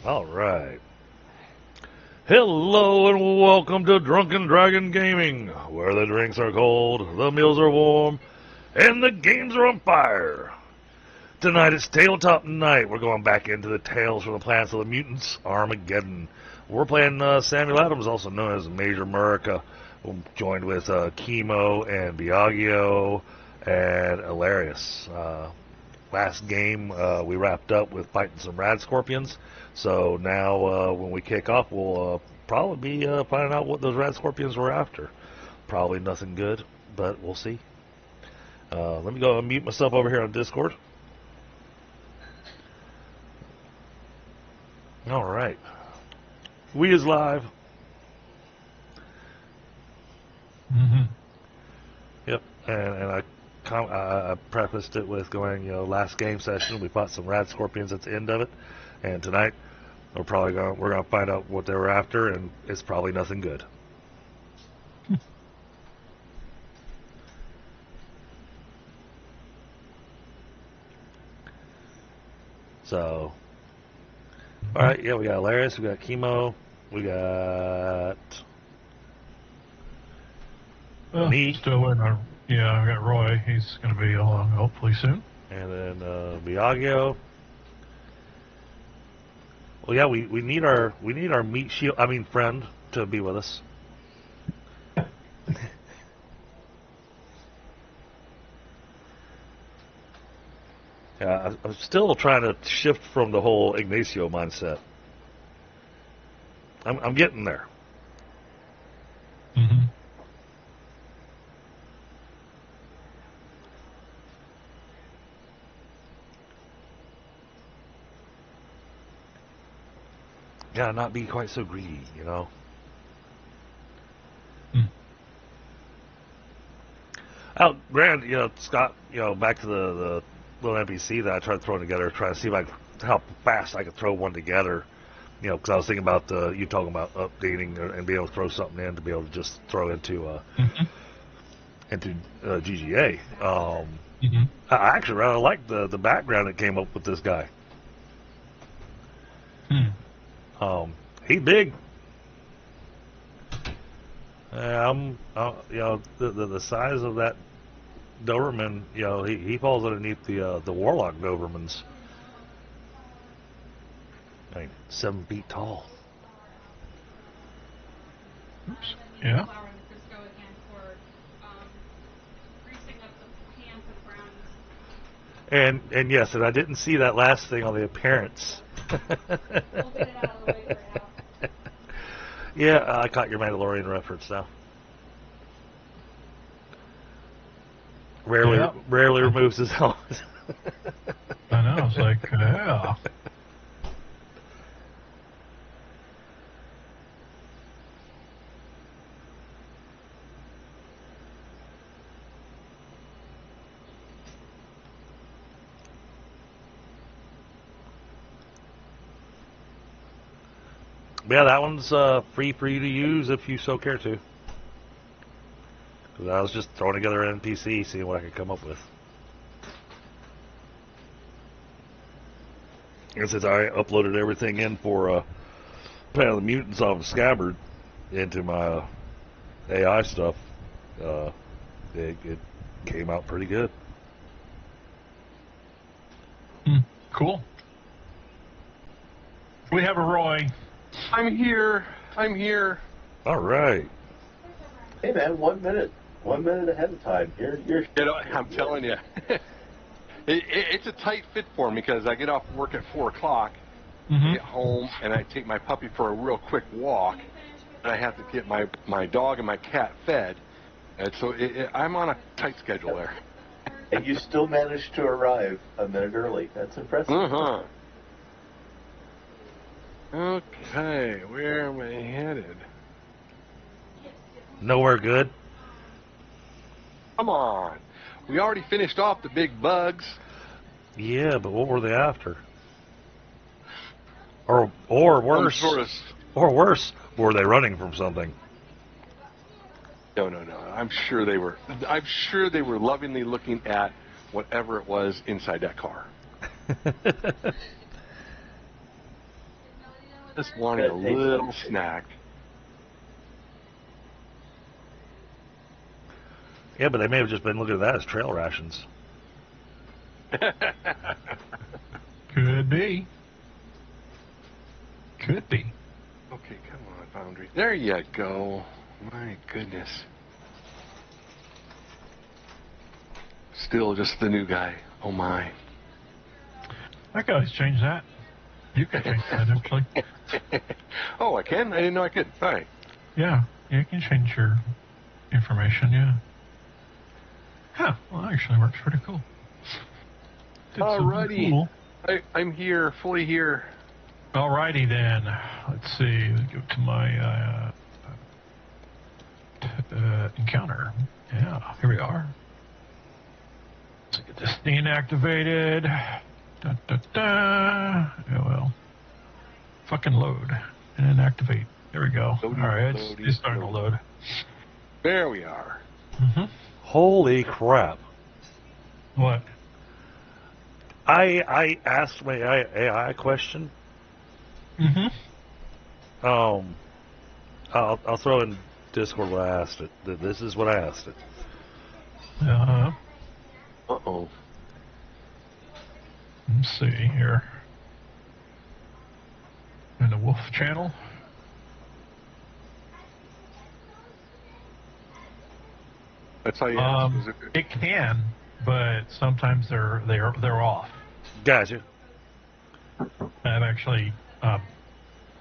All right. Hello and welcome to Drunken Dragon Gaming, where the drinks are cold, the meals are warm, and the games are on fire. Tonight it's Tabletop Night. We're going back into the Tales from the Planets of the Mutants, Armageddon. We're playing Samuel Adams, also known as Major Murica. We're joined with Kemo and Biaggio and Ehlayreus. Last game we wrapped up with fighting some Radscorpions. So now when we kick off, we'll probably be finding out what those Radscorpions were after. Probably nothing good, but we'll see. Let me go unmute myself over here on Discord. All right. We is live. Mm-hmm. Yep, and I prefaced it with going, last game session we fought some Radscorpions at the end of it, and tonight we're gonna find out what they were after, and it's probably nothing good. So, all right, yeah, we got Ehlayreus, we got Kemo, we got me. Still waiting. Yeah, I got Roy. He's going to be along hopefully soon. And then Biaggio. Well, yeah, we need our meat shield. I mean, friend to be with us. Yeah, I'm still trying to shift from the whole Ignacio mindset. I'm getting there. Mm-hmm. Gotta not be quite so greedy, Oh, Grand, Scott, back to the little NPC that I tried throwing together, trying to see how fast I could throw one together. Because I was thinking about you talking about updating and being able to throw something in to be able to just throw into GGA. I actually rather like the background that came up with this guy. He's big. The size of that Doberman, he falls underneath the Warlock Dobermans. I mean, 7 feet tall. Oops. Yeah. And yes, and I didn't see that last thing on the appearance. We'll get it out of the way for now. Yeah, I caught your Mandalorian reference now. Rarely removes his helmet. I know. It's like, yeah. Yeah, that one's free for you to use if you so care to. Because I was just throwing together an NPC, seeing what I could come up with. And since I uploaded everything in for Planet of the Mutants off of Scabbard into my AI stuff, it came out pretty good. Cool. We have a Roy. I'm here. All right. Hey man, 1 minute. 1 minute ahead of time. You're I'm telling you, it's a tight fit for me because I get off work at 4 o'clock, I get home, and I take my puppy for a real quick walk, and I have to get my dog and my cat fed, and so I'm on a tight schedule there. And you still managed to arrive a minute early. That's impressive. Okay, where am I headed? Nowhere good. Come on. We already finished off the big bugs. Yeah, but what were they after? Or worse. Or worse, were they running from something? No. I'm sure they were lovingly looking at whatever it was inside that car. Just wanting a little snack. Yeah, but they may have just been looking at that as trail rations. Could be. Could be. Okay, come on, Foundry. There you go. My goodness. Still just the new guy. Oh my. I can always change that. You can change that, actually. Oh, I can? I didn't know I could. All right. Yeah, you can change your information, yeah. Huh, well, that actually works pretty cool. Did something Alrighty. cool. I'm here, fully here. Alrighty then. Let's see. Let's go to my encounter. Yeah, here we are. Let's get this thing activated. Da, da, da. Yeah, well. Fucking load. And then activate. There we go. Loading, Alright, loading, it's starting to load. There we are. Mm-hmm. Holy crap. What? I asked my AI question. Mm-hmm. I'll throw in Discord what I asked it. This is what I asked it. Uh-huh. Uh-oh. Let's see here. In the Wolf channel. That's how you ask. Is it? It can, but sometimes they're off. Gotcha. I've actually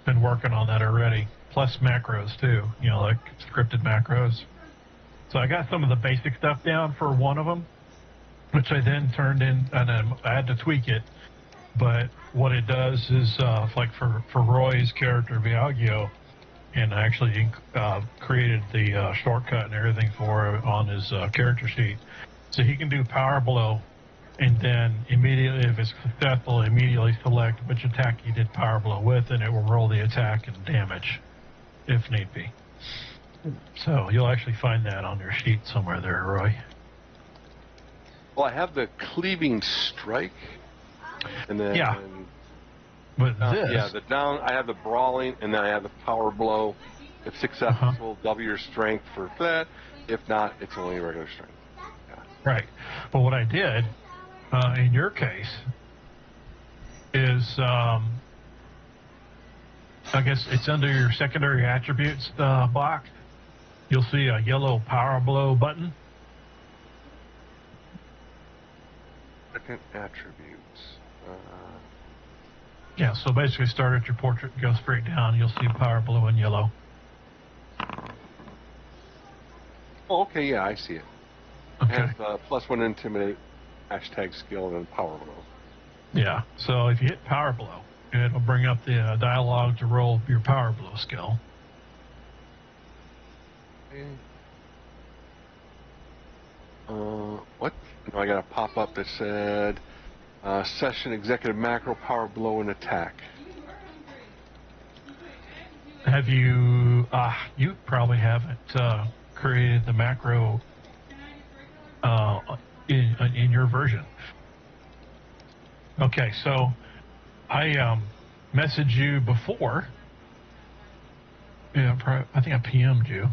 been working on that already. Plus macros too, you know, like scripted macros. So I got some of the basic stuff down for one of them, which I then turned in, and then I had to tweak it. But what it does is, like for Roy's character Biaggio, and I actually created the shortcut and everything for it on his character sheet. So he can do power blow, and then immediately, if it's successful, immediately select which attack he did power blow with, and it will roll the attack and damage, if need be. So you'll actually find that on your sheet somewhere there, Roy. Well, I have the cleaving strike, and then Yeah. But this, yeah, the down. I have the brawling, and then I have the power blow. If successful, double your strength for that. If not, it's only regular strength. Yeah. right. But what I did in your case is, I guess it's under your secondary attributes box. You'll see a yellow power blow button. Second attributes. Yeah, so basically start at your portrait, go straight down, you'll see power blow in yellow. Oh, okay, yeah, I see it. Okay. I have +1 intimidate, hashtag skill, and power blow. Yeah, so if you hit power blow, it'll bring up the dialogue to roll your power blow skill. Okay. What? No, I got a pop-up that said session executive macro power blow and attack. Have you, you probably haven't created the macro in your version. Okay, so I messaged you before. Yeah, I think I PM'd you.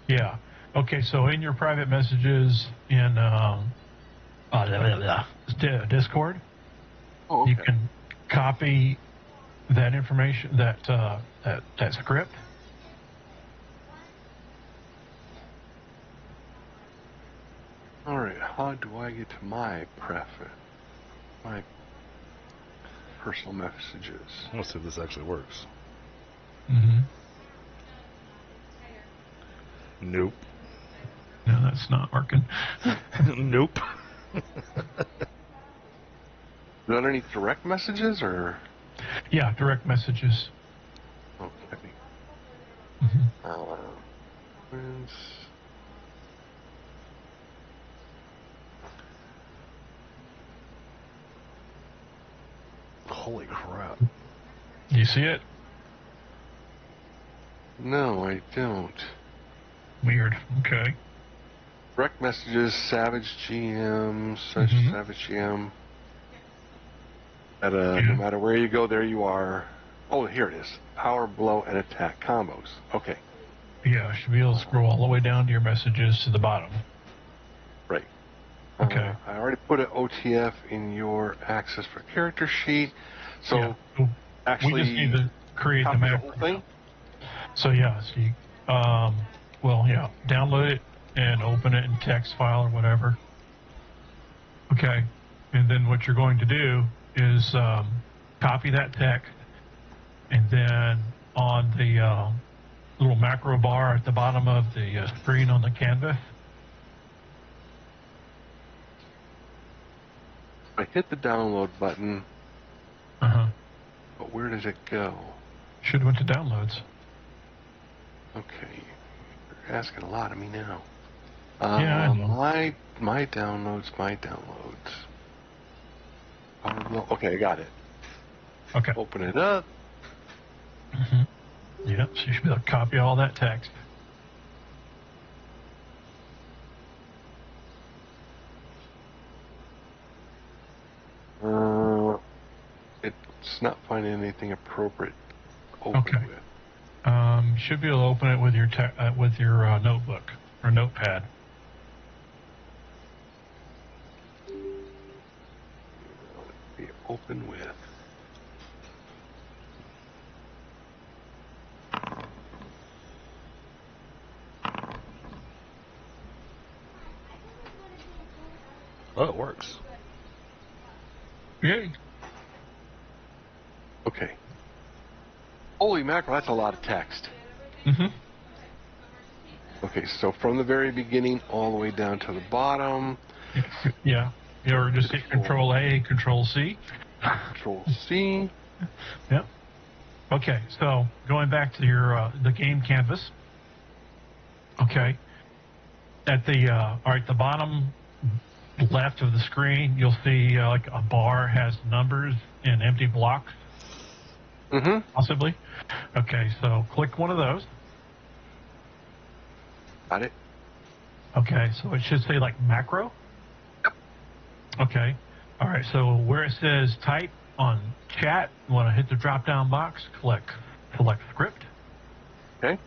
Yeah. Okay, so in your private messages in Discord, Oh, okay. you can copy that information, that script. All right, how do I get to my my personal messages? Let's see if this actually works. Mm-hmm. Nope. No, that's not working. Nope. Is it underneath direct messages or? Yeah, direct messages. Okay. Mm-hmm. Friends. Holy crap. Do you see it? No, I don't. Weird. Okay. Direct messages, Savage GM, Mhm. Savage GM. No matter where you go, there you are. Oh, here it is. Power, blow, and attack combos. Okay. Yeah, should be able to scroll all the way down to your messages to the bottom. Right. Okay. I already put an OTF in your access for character sheet. So actually, we just need to create the map. whole thing? So download it and open it in text file or whatever. Okay, and then what you're going to do is copy that text, and then on the little macro bar at the bottom of the screen on the canvas, I hit the download button. But where does it go? Should have went to downloads. Okay, you're asking a lot of me now. I know. My downloads. Okay, I got it. Okay. Open it up. Yep, so you should be able to copy all that text. It's not finding anything appropriate to open Okay. with. Should be able to open it with your notebook or notepad. Be open with. Oh, it works. Yay. Okay. Holy mackerel, that's a lot of text. Okay, so from the very beginning all the way down to the bottom. Yeah. Or just hit Control A, Control C. Control C. Yep. Okay, so going back to your the game canvas. Okay. At the bottom left of the screen, you'll see like a bar has numbers and empty blocks. Possibly. Okay, so click one of those. Got it. Okay, so it should say like macro. Yep. Okay. All right, so where it says type on chat, you want to hit the drop-down box, select script. Okay.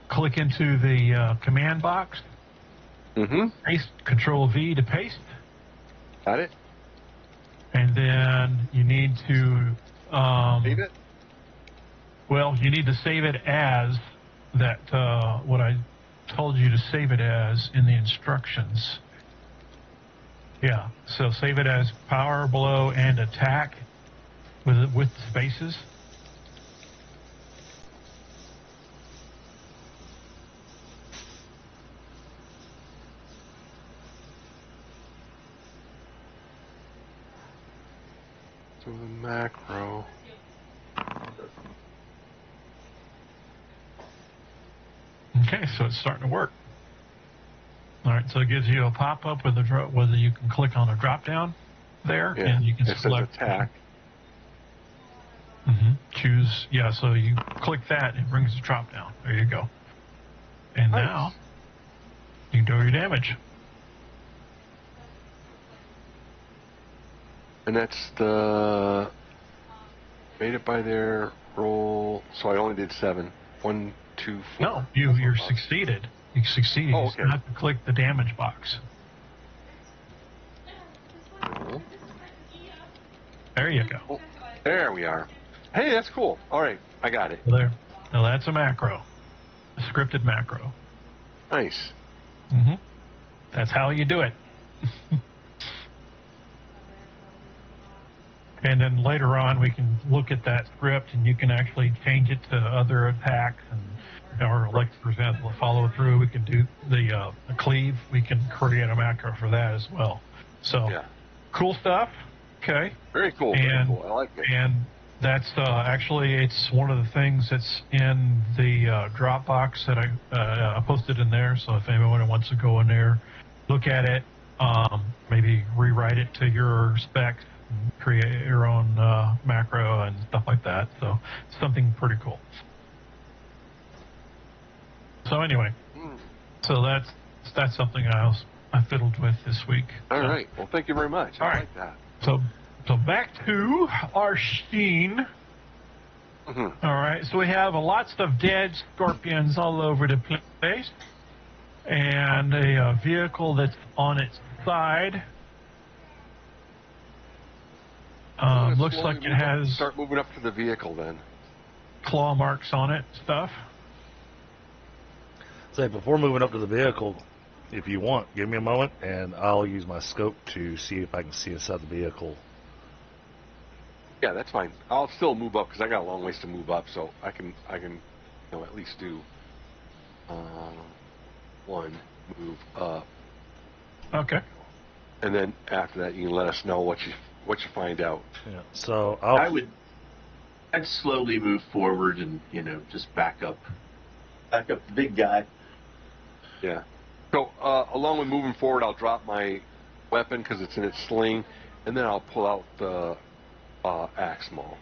Click into the command box. Paste, Control V to paste. Got it. And then you need to... Save it? Well, you need to save it as that, what I told you to save it as in the instructions. Yeah, so save it as power, blow, and attack with spaces. So the macro. Okay, so it's starting to work. All right, so it gives you a pop-up with whether you can click on a drop-down there, and you can it select says attack. Choose, so you click that, it brings the drop-down. There you go. And Nice. now you can do your damage. And that's the made it by their roll. So I only did 7. 1, 2, 4. No, you're succeeded. You succeeded. Oh, You okay. still have to click the damage box. There you go. Oh, there we are. Hey, that's cool. All right, I got it. There. Now that's a macro, a scripted macro. Nice. That's how you do it. And then later on, we can look at that script, and you can actually change it to other attacks, or like, for example, a follow through. We can do the cleave. We can create a macro for that as well. So, cool stuff. Okay. Very cool. And, very cool. I like it. And that's actually, it's one of the things that's in the Dropbox that I posted in there. So if anyone wants to go in there, look at it, maybe rewrite it to your specs, create your own macro and stuff like that. So it's something pretty cool. So anyway, so that's something I fiddled with this week. All right. Well, thank you very much. All I right. like that. So So back to our scene. All right, so we have lots of dead scorpions all over the place, and a vehicle that's on its side. Looks like it has Start moving up to the vehicle then. claw marks on it, stuff. Say, before moving up to the vehicle, if you want, give me a moment, and I'll use my scope to see if I can see inside the vehicle. Yeah, that's fine. I'll still move up because I got a long ways to move up, so I can, at least do one move up, Okay. and then after that, you can let us know what you find out. Yeah. So I'd slowly move forward and just back up the big guy. Yeah. So along with moving forward, I'll drop my weapon because it's in its sling, and then I'll pull out the axe maul.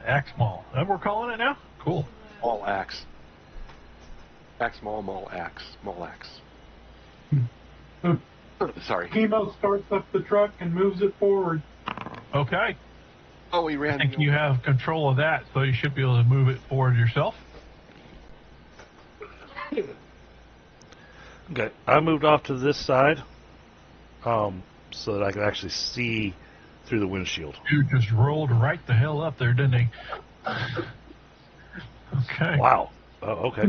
Axe maul. That we're calling it now? Cool. Maul axe. Axe maul axe. Maul axe. Sorry. Kemo starts up the truck and moves it forward. Okay. Oh, he ran. I think you have control of that, so you should be able to move it forward yourself. okay, I moved off to this side, so that I can actually see through the windshield. Dude just rolled right the hell up there, didn't he? Okay. Wow. Oh, okay.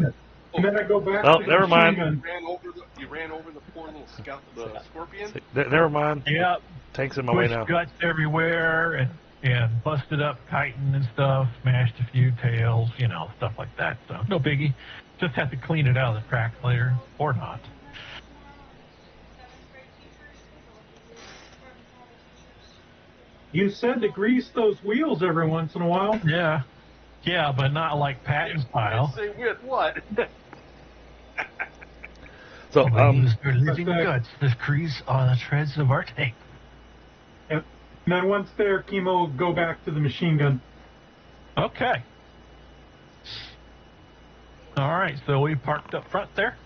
And then I go back Oh, to the never mind. machine gun. You ran over the poor little scout, the scorpion. Never mind. Yep. Tank's in my way Pushed now. guts everywhere and busted up chitin and stuff, smashed a few tails, stuff like that. So no biggie. Just have to clean it out of the tracks later, or not. You said to grease those wheels every once in a while. Yeah. Yeah, but not like Patton style. Say with what? So, Use their living okay. guts to grease on the treads of our tank. And then once there, Kemo will go back to the machine gun. Okay. All right, so we parked up front there.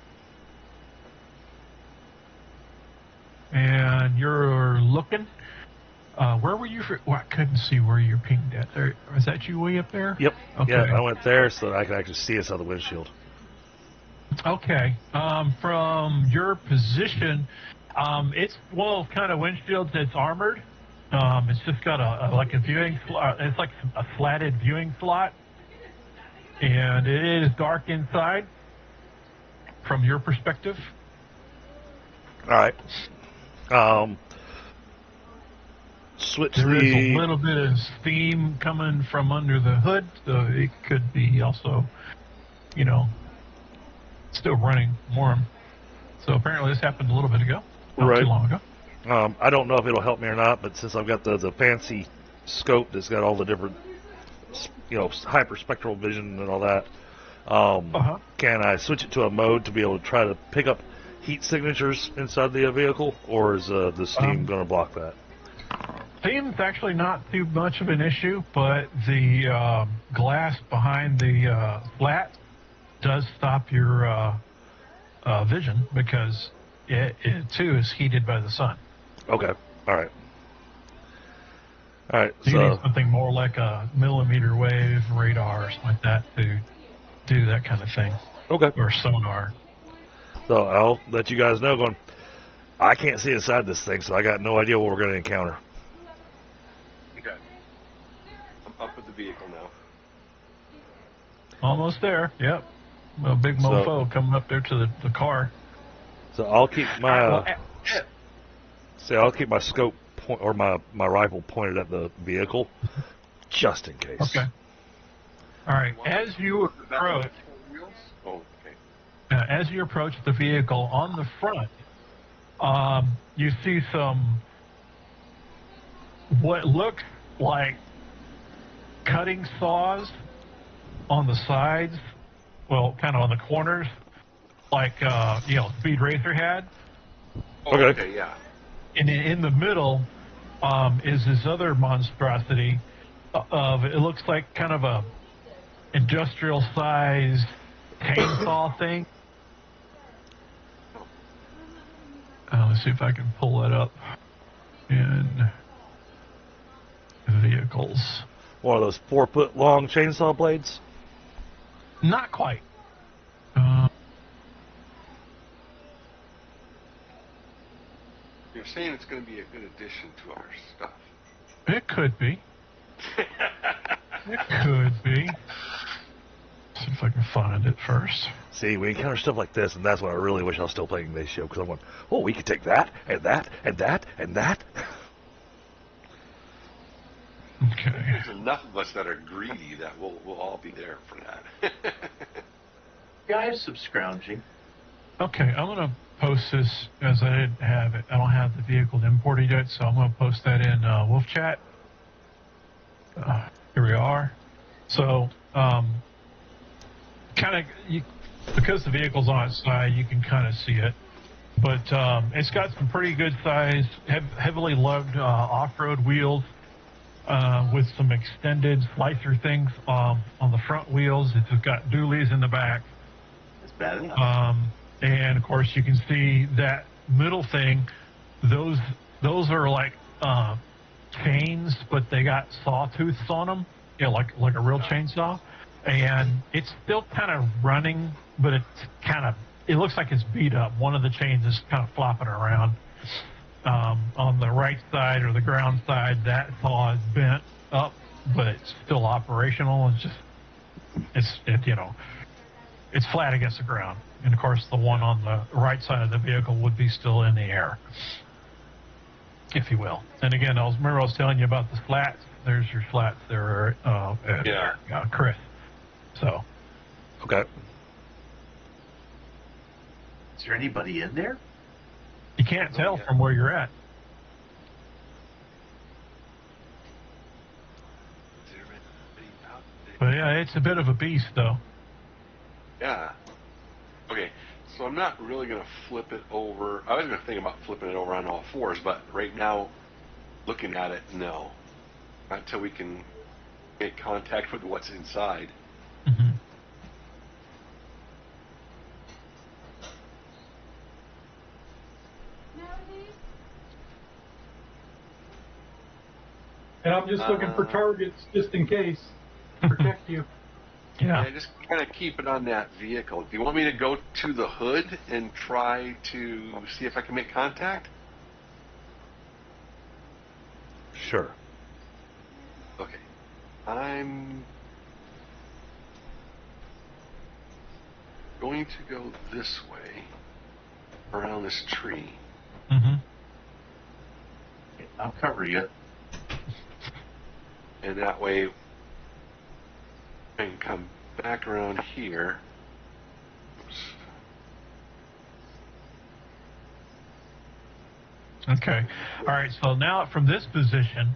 And you're looking. Where were you? I couldn't see where you're pinged at. There, was that you way up there? yep. Okay. Yeah, I went there so that I could actually see inside the windshield. Okay. From your position, it's one of those kind of windshields that's armored. It's just got like a viewing slot. It's like a slatted viewing slot, and it is dark inside. From your perspective. All right. Switch There is the. a little bit of steam coming from under the hood, so it could be also, still running warm. So apparently this happened a little bit ago, not Right. too long ago. I don't know if it'll help me or not, but since I've got the fancy scope that's got all the different, hyperspectral vision and all that, can I switch it to a mode to be able to try to pick up heat signatures inside the vehicle, or is the steam going to block that? Steam's actually not too much of an issue, but the glass behind the flat does stop your vision because it too is heated by the sun. Okay. All right. All right. So you need something more like a millimeter wave radar or something like that to do that kind of thing. Okay. Or sonar. So I'll let you guys know. I can't see inside this thing, so I got no idea what we're going to encounter. Okay. I'm up with the vehicle now. Almost there. Yep. A big mofo coming up there to the car. So I'll keep my I'll keep my scope or my rifle pointed at the vehicle, just in case. Okay. All right. As you approach, Oh, okay. as you approach the vehicle on the front, you see some what looks like cutting saws on the sides. Well, kind of on the corners, like Speed Racer had. Oh, Okay. okay, yeah. And in the middle is this other monstrosity of it looks like kind of a industrial size chainsaw thing. Let's see if I can pull that up. in vehicles. One of those 4-foot long chainsaw blades. Not quite. You're saying it's going to be a good addition to our stuff. It could be. It could be. See if I can find it first. See, we encounter stuff like this, and that's why I really wish I was still playing this show, because I'm going, oh, we could take that, and that, and that, and that. Okay. There's enough of us that are greedy that we'll all be there for that. Yeah, I have some scrounging. Okay, I'm going to post this as I didn't have it. I don't have the vehicle imported yet, so I'm going to post that in Wolf Chat. Here we are. So, because the vehicle's on its side, you can kind of see it. But it's got some pretty good size, heavily lugged off-road wheels with some extended slicer things on the front wheels. It's got dualies in the back. That's bad enough. And of course, you can see that middle thing. Those are like chains, but they got sawtooths on them. You know, like a real chainsaw. And it's still kind of running, but it looks like it's beat up. One of the chains is kind of flopping around. On the right side or the ground side, that saw is bent up, but it's still operational. It's flat against the ground. And of course, the one on the right side of the vehicle would be still in the air, if you will. And again, I was telling you about the slats. There's your slats there, Chris. So. Okay. Is there anybody in there? You can't tell from where you're at. But yeah, it's a bit of a beast, though. Yeah. Okay, so I'm not really going to flip it over. I was going to think about flipping it over on all fours, but right now, looking at it, no. Not until we can make contact with what's inside. Mm-hmm. And I'm just looking for targets just in case. Protect you. Yeah. Just kind of keep it on that vehicle. Do you want me to go to the hood and try to see if I can make contact? Sure. Okay. I'm going to go this way, around this tree. Mm-hmm. I'll cover you. And that way I can come back around here. Oops. Okay. All right. So now from this position,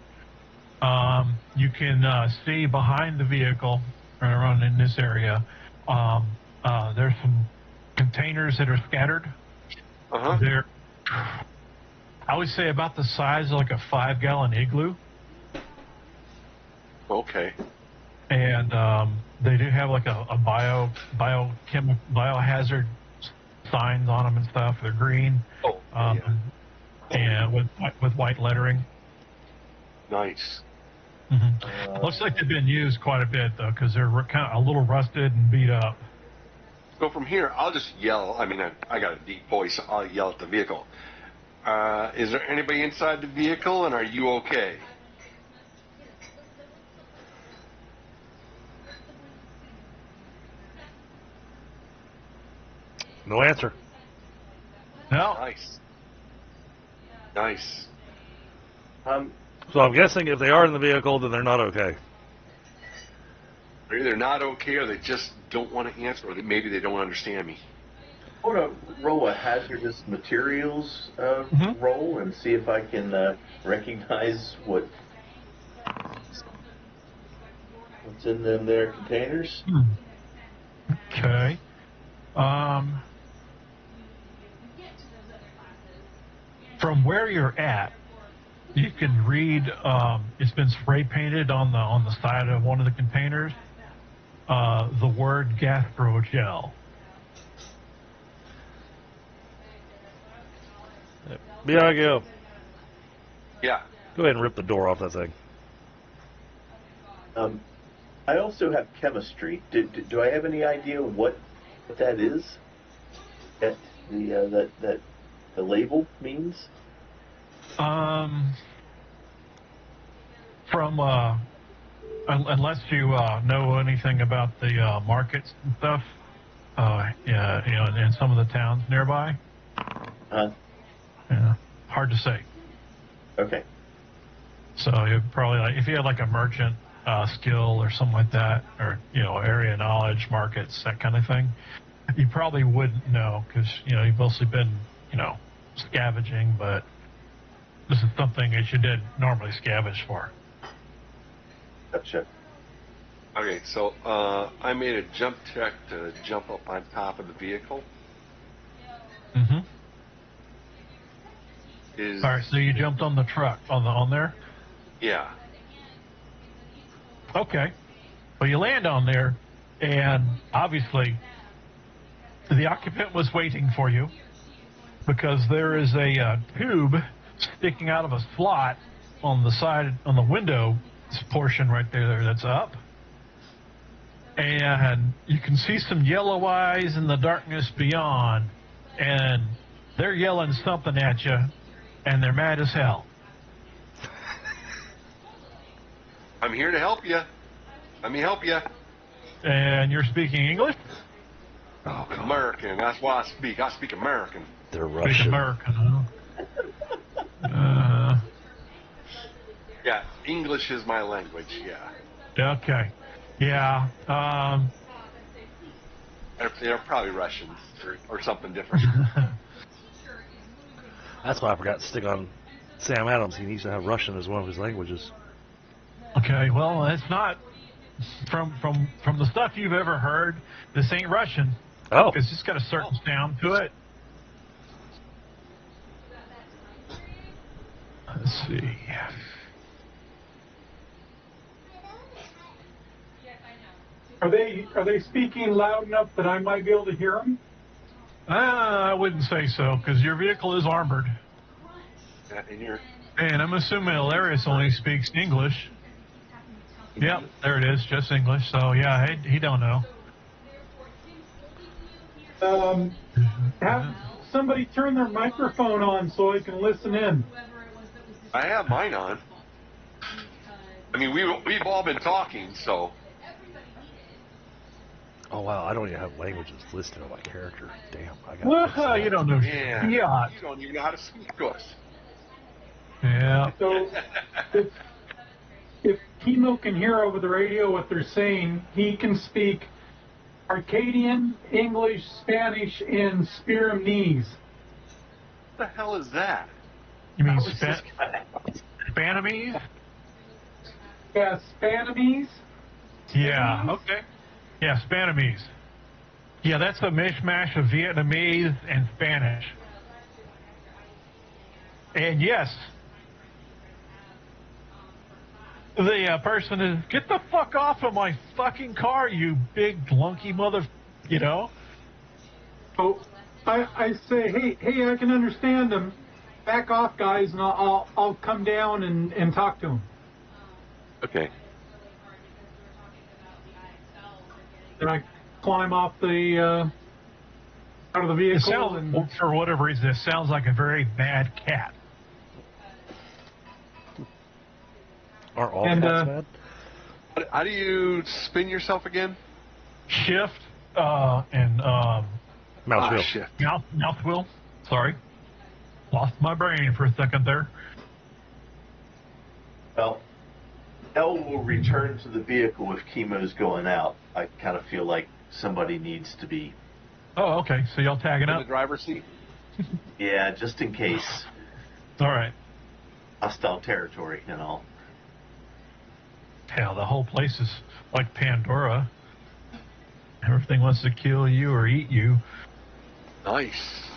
you can see behind the vehicle, right around in this area, there's some containers that are scattered. Uh-huh. They're, I would say, about the size of like a 5-gallon igloo. Okay. And they do have like a biohazard signs on them and stuff. They're green. Oh, yeah. And with white lettering. Nice. Mm-hmm. Looks like they've been used quite a bit though, because they're kind of a little rusted and beat up. So from here, I'll just yell. I mean, I got a deep voice. I'll yell at the vehicle. Is there anybody inside the vehicle, and are you okay? No answer. No. Nice. Nice. So I'm guessing if they are in the vehicle, then they're not okay. They're either not okay, or they just don't want to answer, or maybe they don't understand me. I want to roll a hazardous materials roll and see if I can recognize what's in them there containers. Okay. From where you're at, you can read. It's been spray painted on the side of one of the containers. The word gastrogel. Biaggio. Yeah. Go ahead and rip the door off that thing. I also have chemistry. Do I have any idea what that is? That the label means? From unless you know anything about the markets and stuff, yeah, you know, in some of the towns nearby. Yeah, hard to say. Okay. So you probably like if you had like a merchant skill or something like that, or you know, area knowledge, markets, that kind of thing, you probably wouldn't know because you know you've mostly been scavenging, but this is something that you did normally scavenge for. Gotcha. Okay, so I made a jump check to jump up on top of the vehicle. Mm-hmm. Is All right, so you jumped on the truck on there. yeah. Okay. Well, you land on there, and obviously the occupant was waiting for you because there is a tube sticking out of a slot on the side, on the window portion right there that's up. And you can see some yellow eyes in the darkness beyond, and they're yelling something at you, and they're mad as hell. I'm here to help you. Let me help you. And you're speaking English? Oh, God. American. That's what I speak. I speak American. They're Speak Russian. American, huh? Yeah, English is my language. Yeah. Okay. Yeah. They're probably Russians or something different. That's why I forgot to stick on Sam Adams. He needs to have Russian as one of his languages. Okay, well, it's not from the stuff you've ever heard. This ain't Russian. Oh. It's just got a certain sound to it. Let's see. Are they speaking loud enough that I might be able to hear them? I wouldn't say so, because your vehicle is armored. And I'm assuming Ehlayreus only speaks English. Yep, there it is, just English. So, yeah, he don't know. Have somebody turn their microphone on so I can listen in. I have mine on. I mean, we've all been talking, so. Oh, wow. I don't even have languages listed on my character. Damn. I got Well, you don't know. Yeah. Yeah. You don't even know how to speak to us. Yeah. So if Kemo can hear over the radio what they're saying, he can speak Arcadian, English, Spanish, and Spiramese. What the hell is that? You mean How is this guy? Spanamese? Yeah, Spanamese. Yeah, okay. Yeah, Spanamese. Yeah, that's a mishmash of Vietnamese and Spanish. And yes, the person is, get the fuck off of my fucking car, you big lunky mother, you know? So I say, hey, I can understand them. Back off, guys, and I'll come down and talk to them. Okay. Then I climb off the out of the vehicle. It sounds, for whatever reason, it sounds like a very bad cat. Are all And, cats bad? How do you spin yourself again? Shift and Mouse wheel. Shit. mouth wheel. Sorry. Lost my brain for a second there. Well, Elle will return to the vehicle if Kemo's going out. I kind of feel like somebody needs to be. Oh, okay. So y'all tagging In the up? driver's seat? Yeah, just in case. All right. Hostile territory and all. Hell, the whole place is like Pandora. Everything wants to kill you or eat you. Nice.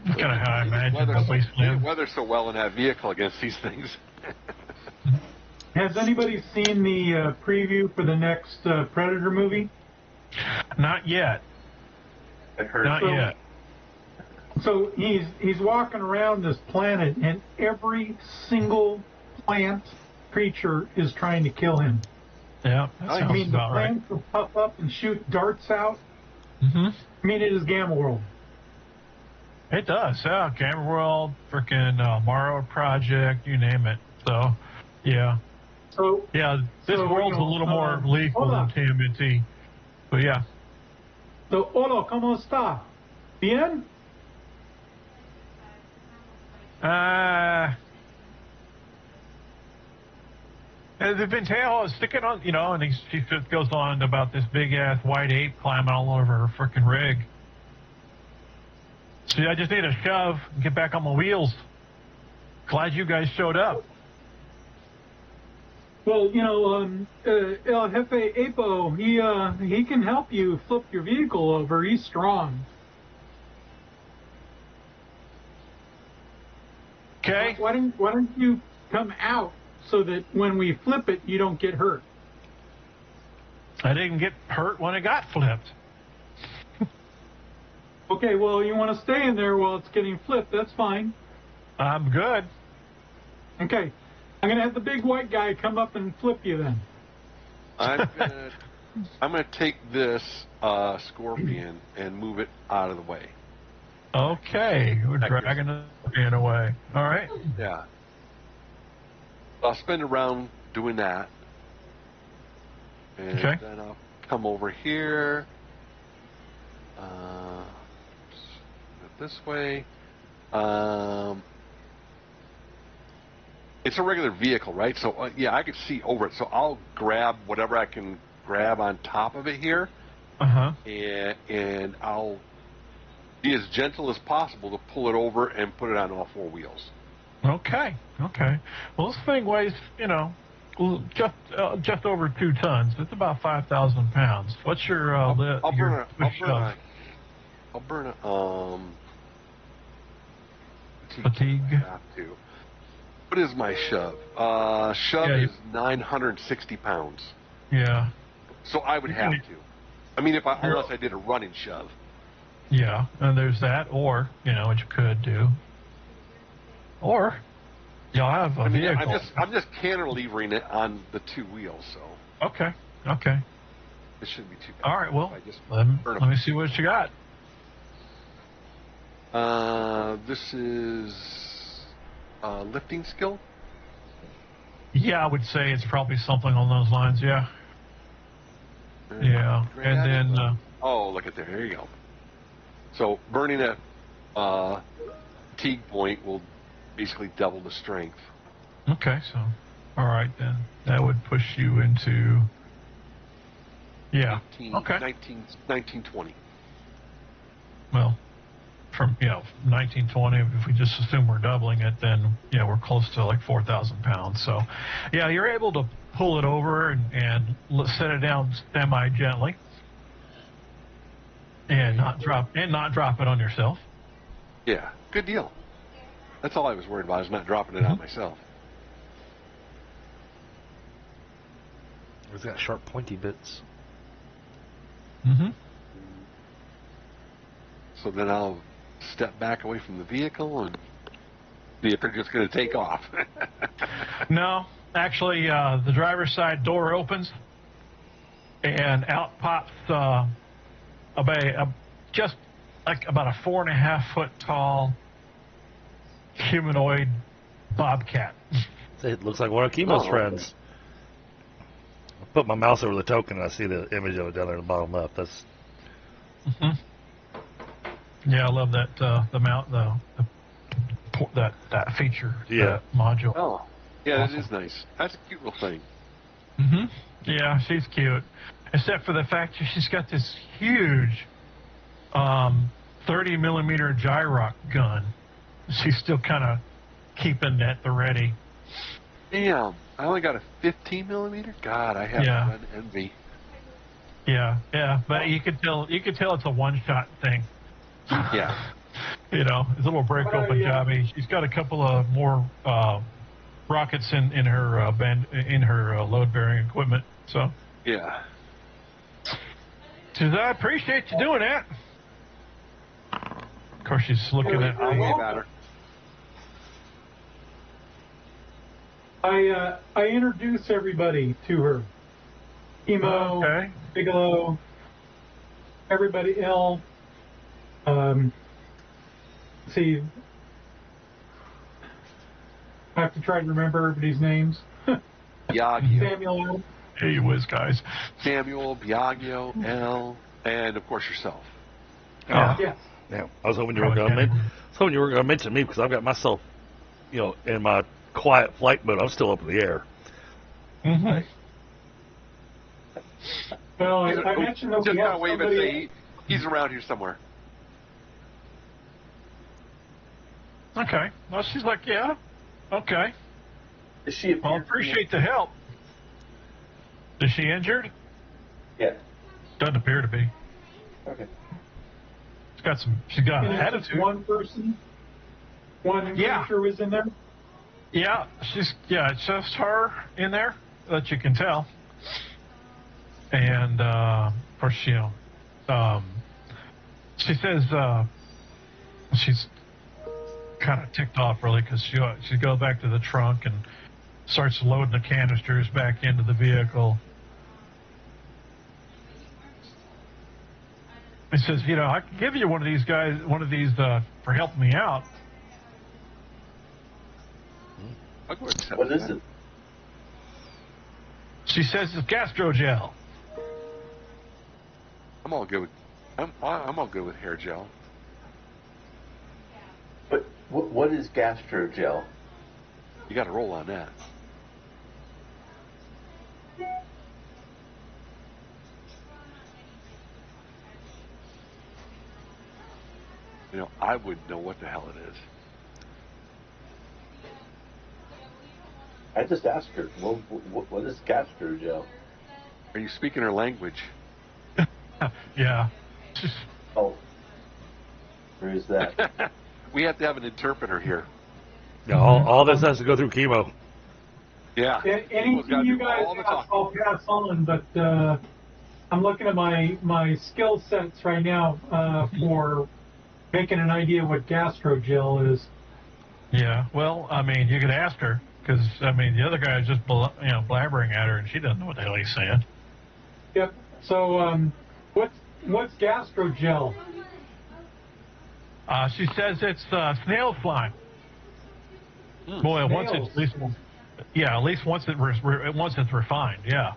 That's kind of how I imagine Weather the wasteland. weather so well in that vehicle against these things. Has anybody seen the preview for the next Predator movie? Not yet. I heard. Not So- yet. So he's walking around this planet, and every single plant creature is trying to kill him. Yeah, that I sounds mean, the about right. plants will puff up and shoot darts out. Mm-hmm. I mean, it is Gamma World. It does, yeah. Gamma World, freaking Morrow Project, you name it. So, yeah. So Yeah, this world's a little more lethal than TMNT. But yeah. So, hola, ¿cómo está? Bien? The Ventale is sticking on, and she just goes on about this big-ass white ape climbing all over her frickin' rig. See, I just need a shove and get back on my wheels. Glad you guys showed up. Well, El Jefe Apo, he can help you flip your vehicle over. He's strong. Okay. Why don't you come out so that when we flip it, you don't get hurt? I didn't get hurt when it got flipped. Okay, well, you want to stay in there while it's getting flipped. That's fine. I'm good. Okay. I'm going to have the big white guy come up and flip you then. I'm gonna take this scorpion and move it out of the way. Okay. We're dragging the scorpion away. All right. Yeah. I'll spend a round doing that. And Okay. then I'll come over here. This way. It's a regular vehicle, right? So, yeah, I could see over it. So I'll grab whatever I can grab on top of it here. Uh-huh. And I'll be as gentle as possible to pull it over and put it on all four wheels. Okay. Well, this thing weighs, just over 2 tons. It's about 5,000 pounds. What's your I'll burn a fatigue? Have to. What is my shove? Shove is 960 pounds. Yeah. So I would have to. I mean, unless I did a running shove. Yeah, and there's that, or, what you could do. Or, you'll have a vehicle. I'm just cantilevering it on the 2 wheels, so. Okay. It shouldn't be too bad. All right, well, I just let me see what you got. This is lifting skill? Yeah, I would say it's probably something on those lines, yeah. Yeah, and then... oh, look at there. There you go. So burning a fatigue point will basically double the strength. Okay, so... All right, then. That would push you into... Yeah, 1920. Well, from, 1920, if we just assume we're doubling it, then, we're close to like 4,000 pounds. So, yeah, you're able to pull it over and set it down semi-gently and not drop it on yourself. Yeah, good deal. That's all I was worried about, is not dropping it on myself. It's got sharp, pointy bits. Mm-hmm. So then I'll step back away from the vehicle and see if they're just going to take off. No, actually, the driver's side door opens, and out pops just like about a 4.5 foot tall humanoid bobcat. It looks like one of Kemo's friends. I put my mouse over the token and I see the image of it down there in the bottom left. That's. Mm-hmm. Yeah, I love that that feature, that module. Oh, yeah, Awesome. That is nice. That's a cute little thing. Mm-hmm. Yeah, she's cute, except for the fact that she's got this huge 30 millimeter gyrock gun. She's still kind of keeping at the ready. Damn, I only got a 15 millimeter. God, I have gun envy. Yeah, but you could tell it's a one-shot thing. Yeah. It's a little break open jobby. She's got a couple of more rockets in her load bearing equipment. So yeah. Says I appreciate you doing that. course, she's looking at I'll me. wave at her. I introduce everybody to her. Kemo, Okay. Bigelow, everybody else. See, I have to try to remember everybody's names. Biaggio, Samuel, Hey, you whiz, guys. Samuel, Biaggio, L, and of course yourself. Yeah. yeah. Yeah, I was hoping you were going to mention me because I've got myself, in my quiet flight mode. I'm still up in the air. Mm-hmm. Well, I mentioned that Just we kind have of wave and somebody. say he's around here somewhere. Okay. Well, she's like, yeah. Okay. Is she Well, appreciate the help. Is she injured? Yeah. Doesn't appear to be. Okay. She's got an And it's just attitude. one person. One Yeah. creature was in there. Yeah, it's just her in there that you can tell. And of course, she says she's kind of ticked off really because she goes back to the trunk and starts loading the canisters back into the vehicle. He says, I can give you one of these for helping me out. I'll go ahead and accept What is that. it? She says it's gastrogel. I'm all good with. I'm all good with hair gel. But what is gastrogel? You got to roll on that. I wouldn't know what the hell it is. I just asked her. What is gastrogel? Are you speaking her language? Yeah. Oh. Where is that? We have to have an interpreter here. Yeah, all this has to go through chemo. Yeah. People's gotta Anything you do guys all the ask, talking. I'll pass on, but I'm looking at my skill sets right now for making an idea what gastrogel is. Yeah, well, you could ask her, because, the other guy is just, blabbering at her, and she doesn't know what the hell he's saying. Yep. So, what's gastrogel? She says it's snail slime. Boy, once Snails. at least once it's refined, yeah.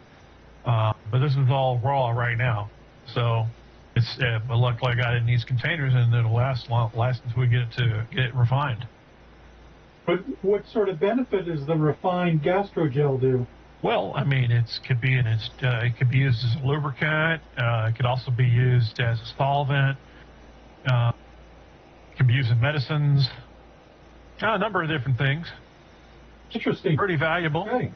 But this is all raw right now, so it's but luckily I got it in these containers, and it'll last until we get it refined. But what sort of benefit does the refined gastrogel do? Well, it could be used as a lubricant. It could also be used as a solvent. It can be used in medicines. A number of different things. Interesting. Pretty valuable. Okay.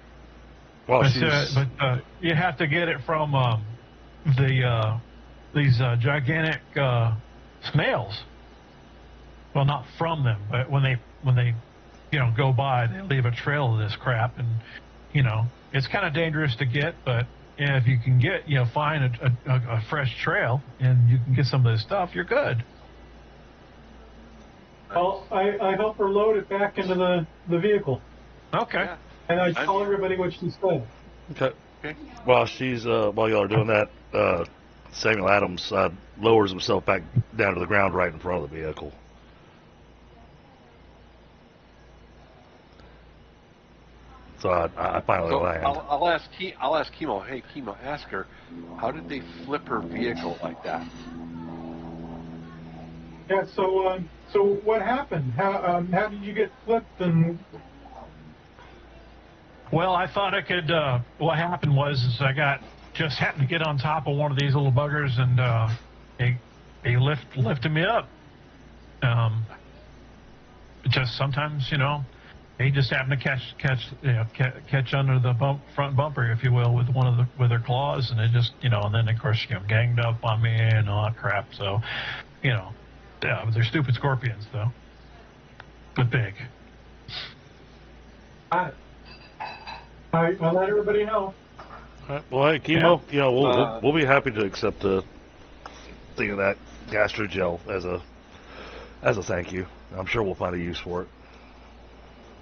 Well, But you have to get it from these gigantic snails. Well, not from them, but when they go by, they leave a trail of this crap, and it's kind of dangerous to get. But if you can find a fresh trail and you can get some of this stuff, you're good. Well, I help her load it back into the vehicle, Okay. Yeah. and I tell everybody what she said. okay. While y'all are doing that, Samuel Adams lowers himself back down to the ground right in front of the vehicle. So I finally So land. I'll ask Kemo. Hey, Kemo, ask her, how did they flip her vehicle like that? Yeah. So what happened? How did you get flipped? And Well, I thought I could. What happened was I just happened to get on top of one of these little buggers, and they lifted me up. Just sometimes, they just happen to catch under the front bumper, if you will, with their claws, and it just, and then of course, ganged up on me and all that crap. So, they're stupid scorpions, though, but big. I'll let everybody know. All right. Well, hey, Kemo, we'll be happy to accept the thing of that gastrogel as As a thank you. I'm sure we'll find a use for it.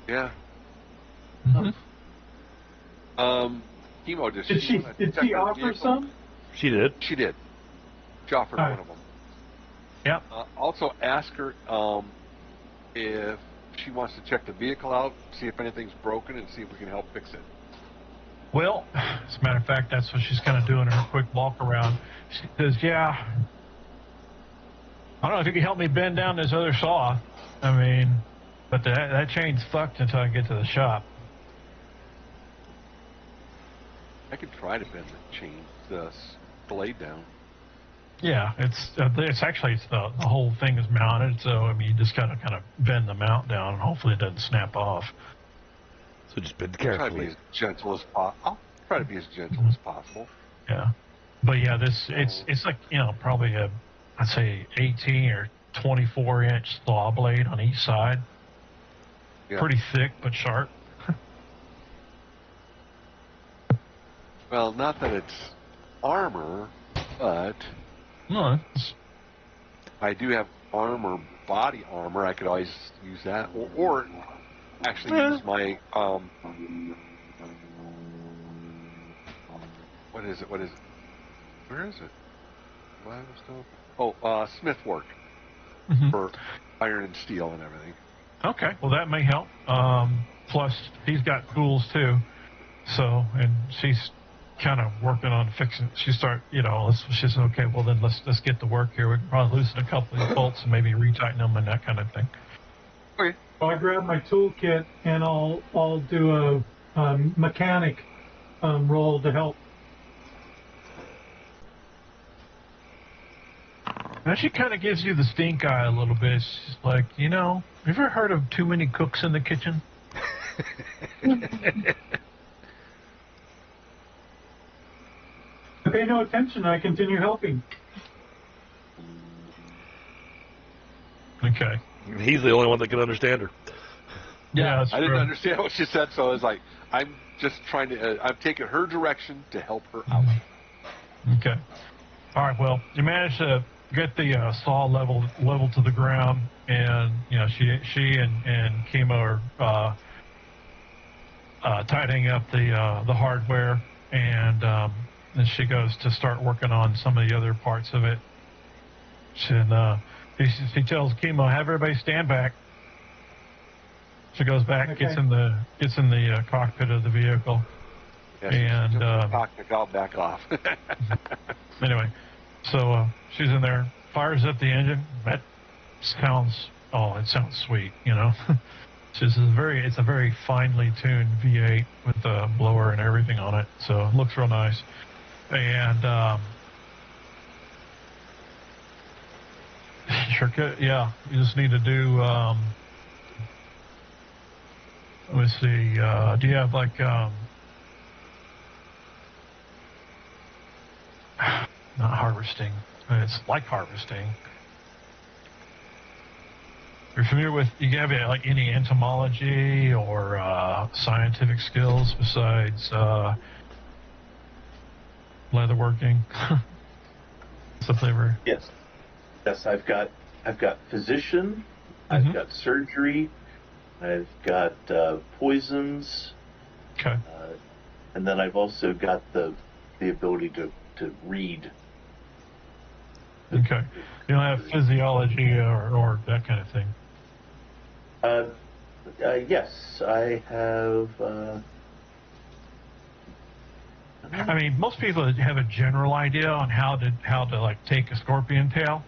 Yeah. Mm-hmm. Kemo, Did she offer some? She did. She did. She offered All right. one of them. Yep. Also, ask her if she wants to check the vehicle out, see if anything's broken, and see if we can help fix it. Well, as a matter of fact, that's what she's kind of doing her quick walk around. She says, yeah, I don't know if you can help me bend down this other saw. I mean, but that chain's fucked until I get to the shop. I could try to bend the chain, the blade down. Yeah, it's actually the whole thing is mounted, so I mean you just gotta kind of bend the mount down, and hopefully it doesn't snap off. So just bend Try to be carefully. as gentle as possible. I'll try to be as gentle as possible. Yeah, but yeah, it's like probably I'd say 18 or 24 inch saw blade on each side. Yeah. Pretty thick but sharp. Well, not that it's armor, but No, I do have body armor. I could always use that, or actually use my what is it? Where is it? Smith work for iron and steel and everything. Okay, well that may help. Plus, he's got tools too, so and she's kind of working on fixing. She said, okay, well then let's get to work here. We can probably loosen a couple of bolts and maybe retighten them and that kind of thing. Okay. Well, I grab my toolkit and I'll do a mechanic roll to help. Now she kind of gives you the stink eye a little bit. She's like, have you ever heard of too many cooks in the kitchen? I pay no attention. I continue helping. Okay. He's the only one that can understand her. Yeah, that's I didn't true. understand what she said, so I was like, I'm just trying to. I'm taking her direction to help her out. Okay. All right. Well, you managed to get the saw level to the ground, and she and Kemo are tidying up the hardware, and then she goes to start working on some of the other parts of it. And he tells Kemo, "Have everybody stand back." She goes back, Okay. gets in the cockpit of the vehicle, Yeah, and I'll back off. anyway, so she's in there, fires up the engine. That sounds sweet, It's a very finely tuned V8 with the blower and everything on it, so it looks real nice. And sure could, yeah. You just need to do. Let me see. Do you have like not harvesting? It's like harvesting. You're familiar with? You have like any entomology or scientific skills besides leatherworking? Something. Yes. I've got physician. Mm-hmm. I've got surgery. I've got poisons. Okay. And then I've also got the ability to read. Okay. You don't have physiology or that kind of thing. Yes, I have. I mean, most people have a general idea on how to like take a scorpion tail,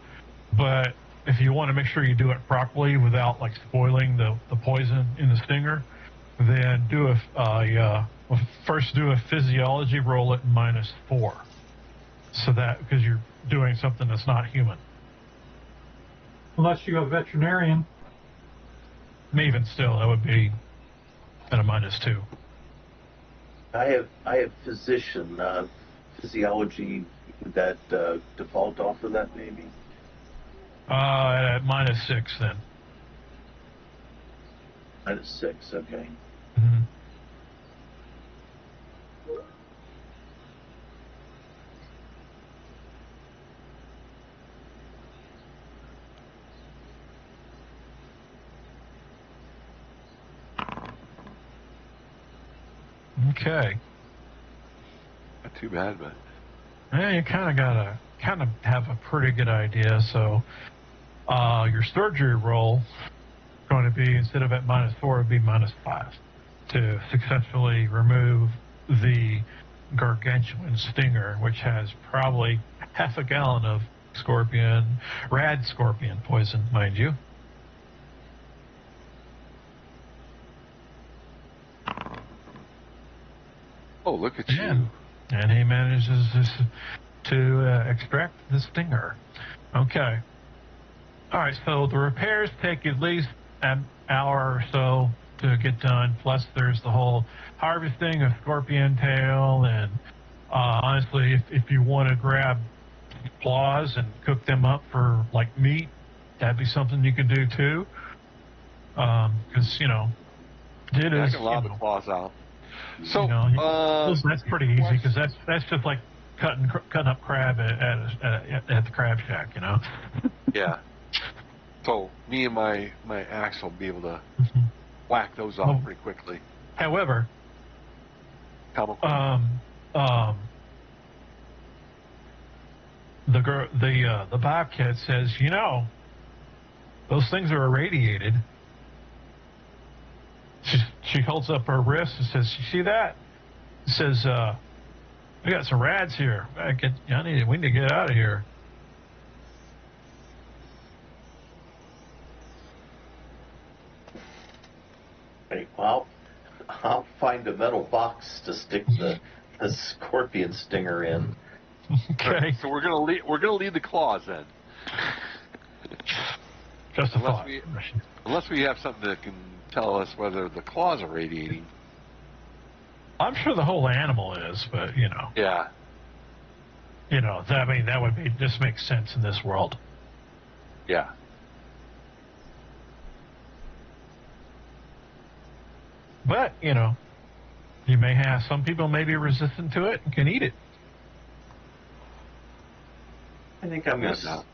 but if you want to make sure you do it properly without like spoiling the poison in the stinger, then first do a physiology roll at -4, so that because you're doing something that's not human. Unless you're a veterinarian. Even still, that would be at a -2. I have physician. Physiology, would that default off of that maybe? At -6 then. -6, okay. Mm-hmm. Okay. Not too bad, but Yeah, you kind of have a pretty good idea. So, your surgery roll is going to be, instead of at -4, it'd be -5 to successfully remove the gargantuan stinger, which has probably half a gallon of Radscorpion poison, mind you. oh, look at you. And he manages to extract the stinger. Okay. All right, so the repairs take at least an hour or so to get done, plus there's the whole harvesting of scorpion tail, and honestly, if you want to grab claws and cook them up for, like, meat, that'd be something you could do, too. Because, it I is, can lob the claws out. So, that's pretty easy, because that's just like cutting up crab at the crab shack, Yeah. So me and my axe will be able to whack those off pretty quickly. However, Comical. the Bobcat says, those things are irradiated. She holds up her wrist and says, "You see that?" It says, "We got some rads here. We need to get out of here." Right, well, I'll find a metal box to stick the scorpion stinger in. Okay. So we're gonna leave the claws then. Just a thought. Unless we have something that can tell us whether the claws are radiating. I'm sure the whole animal is, but Yeah. that would be just makes sense in this world. Yeah. But you may have some people may be resistant to it and can eat it. I think I'm going to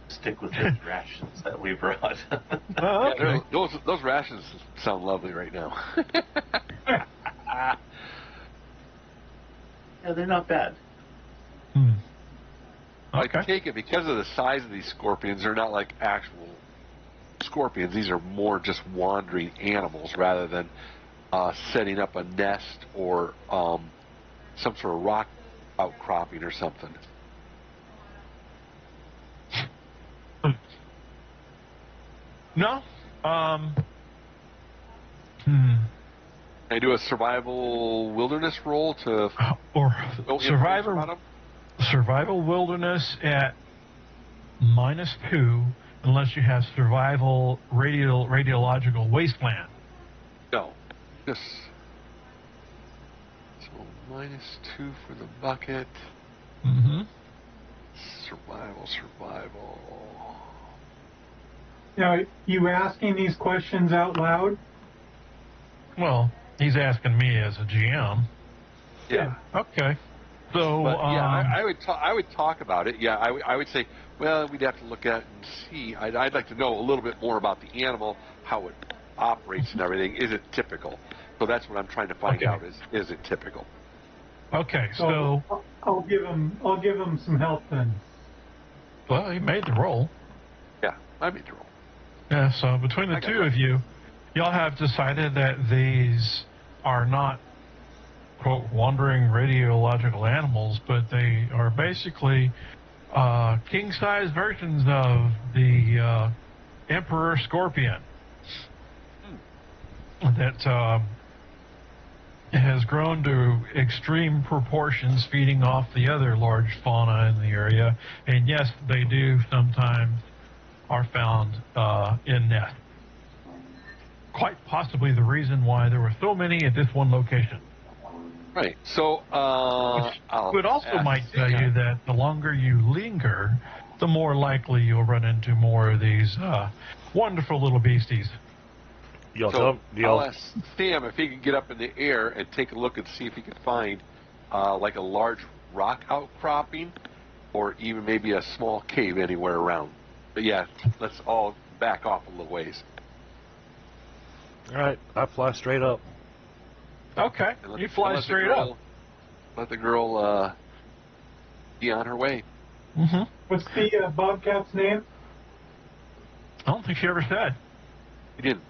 stick with those rations that we brought. Oh, okay. Yeah, those rations sound lovely right now. Yeah, they're not bad. Okay. I take it because of the size of these scorpions, they're not like actual scorpions. These are more just wandering animals rather than setting up a nest or some sort of rock outcropping or something. No. I do a survival wilderness roll to Or build survival information about 'em? survival wilderness at -2, unless you have survival radiological wasteland. No, just so -2 for the bucket. Mm-hmm. Survival. Now, you asking these questions out loud? Well, he's asking me as a GM. Yeah. Okay. So, But, yeah, I would talk about it. Yeah, I would say, well, we'd have to look at it and see. I'd like to know a little bit more about the animal, how it operates and everything. Is it typical? So that's what I'm trying to find out. Is it typical? Okay. So, I'll give him some help then. well, he made the roll. Yeah, I made the roll. Yeah. So between the two of you, y'all have decided that these are not, quote, wandering radiological animals, but they are basically king-size versions of the Emperor Scorpion that has grown to extreme proportions, feeding off the other large fauna in the area. And yes, they do sometimes are found in nests. Quite possibly the reason why there were so many at this one location. Right. So, Which would also might tell you that the longer you linger, the more likely you'll run into more of these wonderful little beasties. I'll ask Sam if he can get up in the air and take a look and see if he can find like a large rock outcropping or even maybe a small cave anywhere around. But yeah, let's all back off a little ways. All right, I fly straight up. Okay, And you fly straight up. Let the girl be on her way. Mm-hmm. What's the Bobcat's name? I don't think she ever said. You didn't.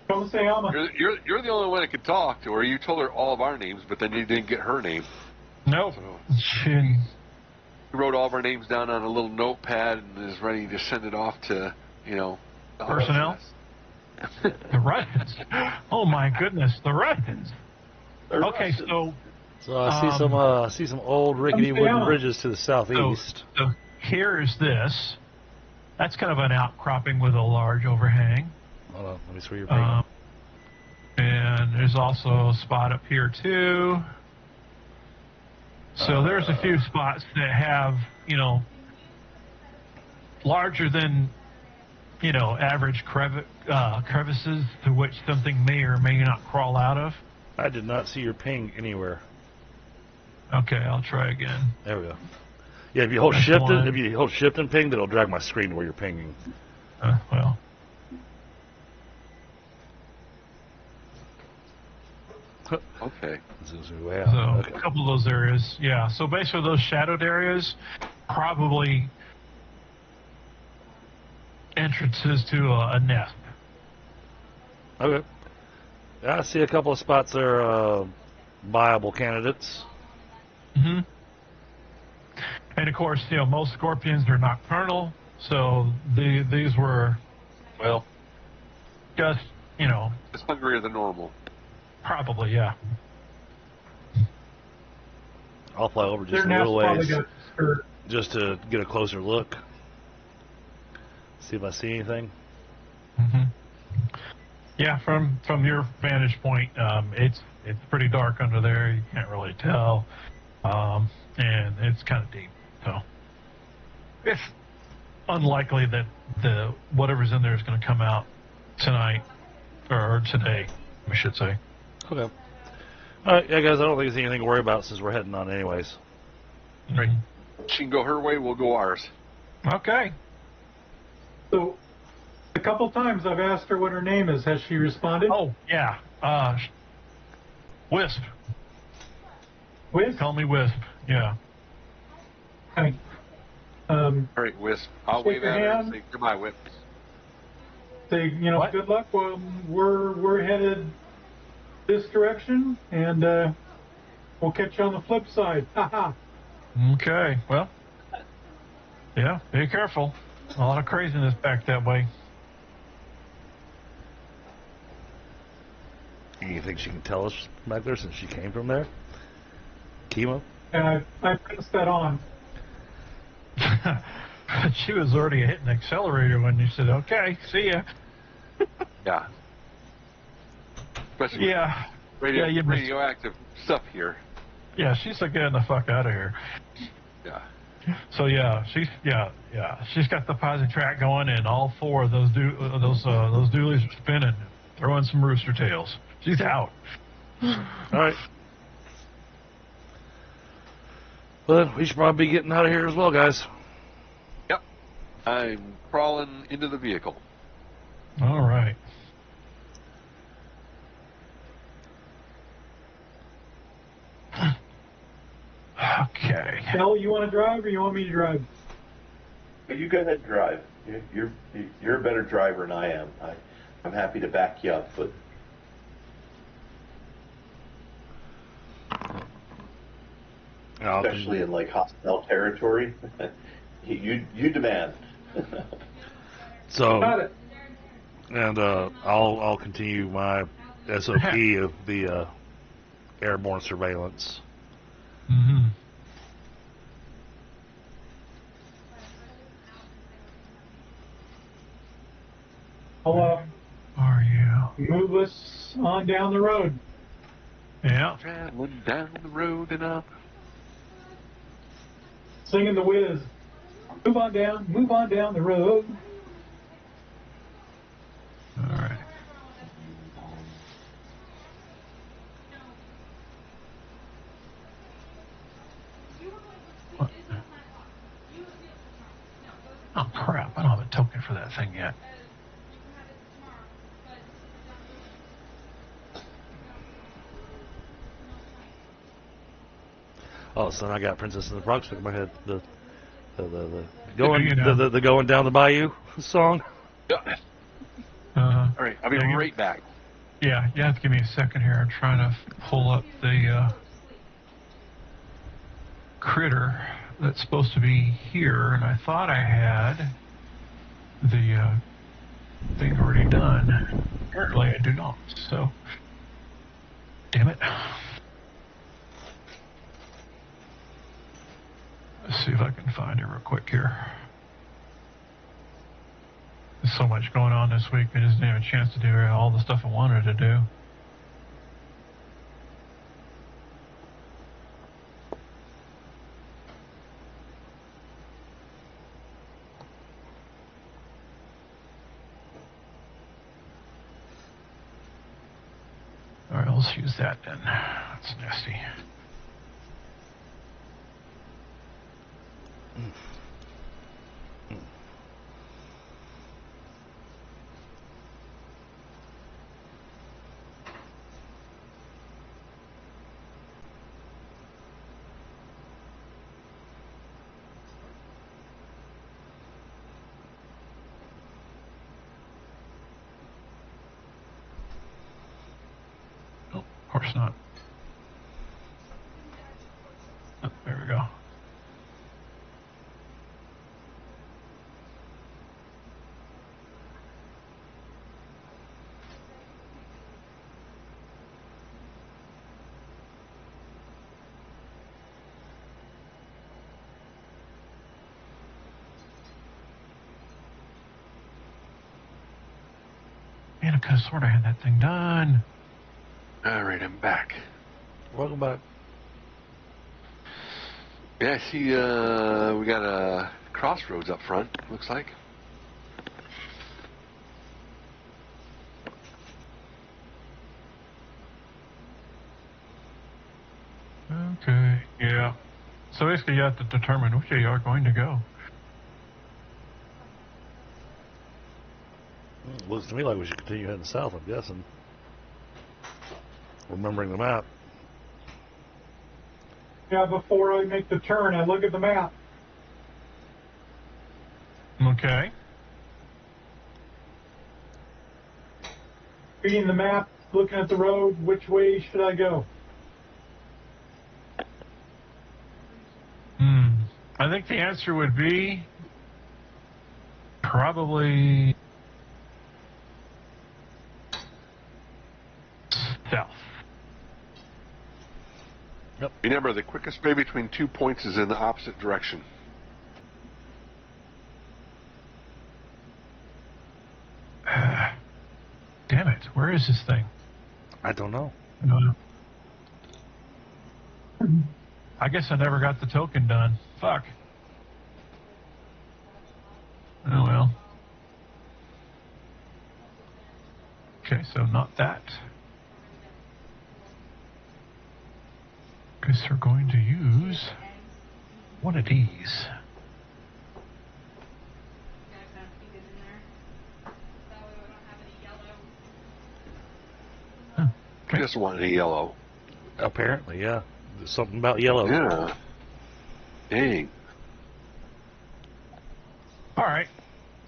Como se llama? You're the only one that could talk to her. You told her all of our names, but then you didn't get her name. Nope. So She, he wrote all of our names down on a little notepad and is ready to send it off to, the personnel? The Russians. Oh my goodness, the Russians. Okay, so I see some old rickety wooden bridges to the southeast. So here's this. That's kind of an outcropping with a large overhang. Hold on, let me see where you're pinging. And there's also a spot up here too. So there's a few spots that have, larger than, average crevices to which something may or may not crawl out of. I did not see your ping anywhere. Okay, I'll try again. There we go. Yeah, if you hold shift and ping, that'll drag my screen to where you're pinging. Well. Okay. So a couple of those areas, yeah. So basically those shadowed areas, probably entrances to a nest. Okay. Yeah, I see a couple of spots there, viable candidates. Mm-hmm. And of course, most scorpions are nocturnal, so these were, well, just, It's hungrier than normal. Probably, yeah. I'll fly over just a little ways just to get a closer look. See if I see anything. Mm-hmm. Yeah, from your vantage point, it's pretty dark under there. You can't really tell, and it's kind of deep. So it's unlikely that the whatever's in there is going to come out tonight or today, we should say. Okay. All right, yeah, guys. I don't think there's anything to worry about since we're heading on anyways. Right. She can go her way. We'll go ours. Okay. So, a couple times I've asked her what her name is. Has she responded? Oh, yeah. Wisp. Wisp? Call me Wisp. Yeah. Okay. All right, Wisp. I'll Shake wave your at her and hand. say goodbye, Wisp. Say, What? good luck. Well, we're headed this direction, and we'll catch you on the flip side. Haha. Okay. Well, yeah, be careful. A lot of craziness back that way. Anything she can tell us back there since she came from there? Kemo? I passed that on. She was already hitting the accelerator when you said, okay, see ya. Yeah. Especially Yeah. radioactive stuff here. Yeah, she's like getting the fuck out of here. Yeah. So yeah, she's got the posi track going, and all four of those dualies are spinning, throwing some rooster tails. She's out. All right. Well, then, we should probably be getting out of here as well, guys. Yep. I'm crawling into the vehicle. All right. Okay. Hell, you want to drive or you want me to drive? You go ahead and drive. You're a better driver than I am. I'm happy to back you up, but especially in like hostile territory, you demand. So, Got it. and I'll continue my SOP of the airborne surveillance. Mm-hmm. I'll Are you? move us on down the road. Yeah. Traveling down the road and up. Singing the whiz. Move on down the road. All right. What? Oh crap! I don't have a token for that thing yet. Oh, son, I got Princess and the Frog stuck in my head. The going down the bayou song. Yeah. Uh-huh. All right, I'll be right back. Yeah, you have to give me a second here. I'm trying to pull up the critter that's supposed to be here, and I thought I had the thing already done. Apparently I do not, so damn it. Let's see if I can find it real quick here. There's so much going on this week, I just didn't have a chance to do all the stuff I wanted to do. All right, let's use that then. That's nasty. Oh, of course not. Oh, there we go. Man, I could have sworn I had that thing done. All right, I'm back. Welcome back. Yeah, I see we got a crossroads up front, looks like. Okay, yeah. So basically you have to determine which way you are going to go. Looks to me like we should continue heading south, I'm guessing. Remembering the map. Yeah, before I make the turn, I look at the map. Okay. Reading the map, looking at the road, which way should I go? I think the answer would be probably south. Yep. Remember, the quickest way between 2 points is in the opposite direction. Damn it, where is this thing? I don't know. I guess I never got the token done. Fuck. Oh well. Okay, so not that. Guess we're going to use one of these. You guys have to keep it in there. That way we don't have any yellow. He doesn't want any yellow. Apparently, yeah. There's something about yellow. Yeah. Dang. All right.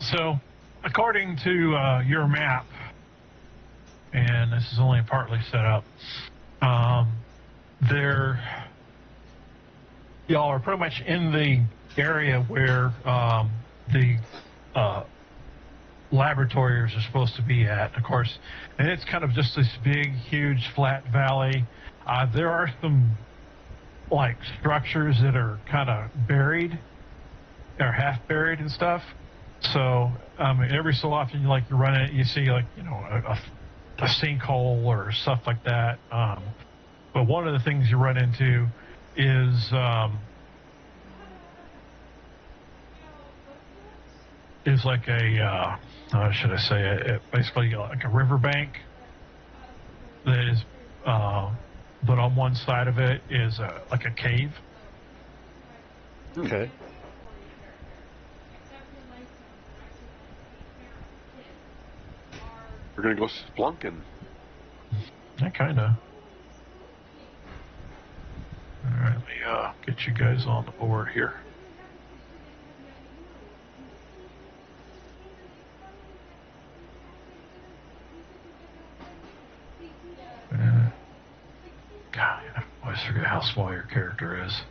So, according to your map, and this is only partly set up, y'all are pretty much in the area where the laboratories are supposed to be at, of course. And it's kind of just this big, huge, flat valley. There are some like structures that are kind of buried or half buried and stuff. So every so often, you run it, you see a sinkhole or stuff like that. But one of the things you run into is like a how should I say it? Basically like a riverbank that is. But on one side of it is like a cave. Okay. We're going to go splunking. Yeah, kind of. All right, let me get you guys on the board here. God, I always forget how small your character is.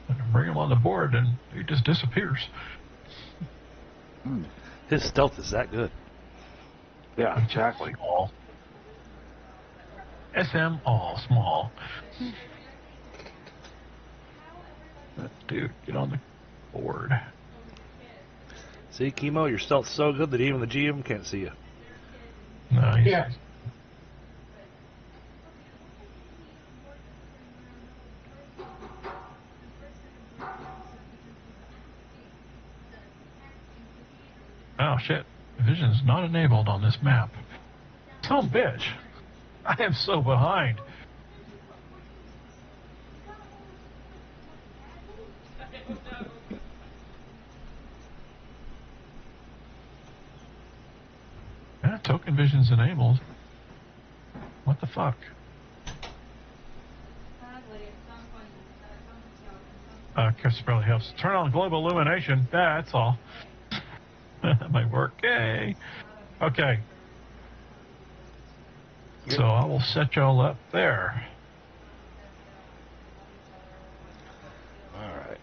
I can bring him on the board and he just disappears. His stealth is that good. Yeah, exactly. Small. SM all small. Dude, get on the board. See, Kemo, your stealth's so good that even the GM can't see you. Nice. Yeah. Oh shit. Vision's not enabled on this map. Son of a bitch. I am so behind. Yeah, token vision's enabled. What the fuck? Chris probably helps. Turn on global illumination. That's all. That might work. Yay. Okay. So I will set y'all up there. Alright.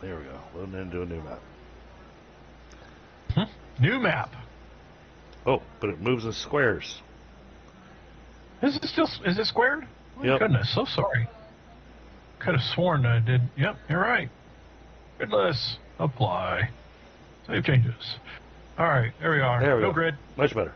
There we go. Loading into a new map. New map. Oh, but it moves in squares. Is it squared? Oh, Yep. goodness, so sorry. Could have sworn I did. Yep, you're right. Goodness. Apply. Save changes. Alright, there we are. There we No go. grid. Much better.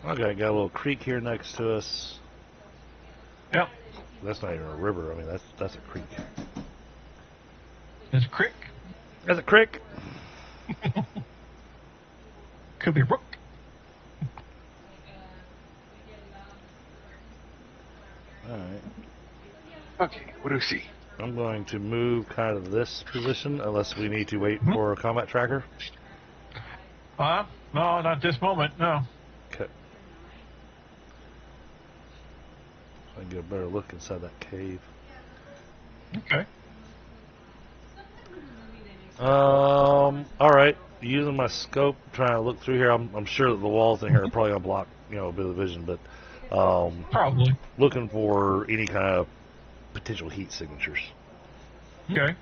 Okay, got a little creek here next to us. Yep. That's not even a river. I mean, that's a creek. It's creek. That's a creek. Could be a brook. Alright. Okay, what do we see? I'm going to move kind of this position unless we need to wait for a combat tracker. No, not this moment. No. Okay. So I can get a better look inside that cave. Okay. Alright. Using my scope, trying to look through here. I'm sure that the walls in here are probably going to block, a bit of the vision, but Probably. looking for any kind of potential heat signatures. Okay.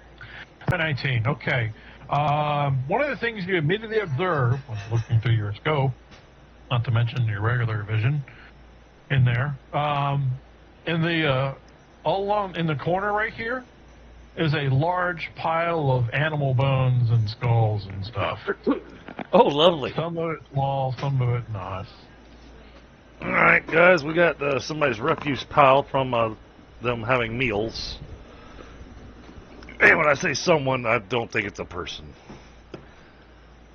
19. Okay. One of the things you immediately observe when looking through your scope, not to mention your regular vision, in there, in the all along in the corner right here, is a large pile of animal bones and skulls and stuff. Oh, lovely. Some of it small, some of it not. Alright, guys, we got somebody's refuse pile from them having meals. And when I say someone, I don't think it's a person.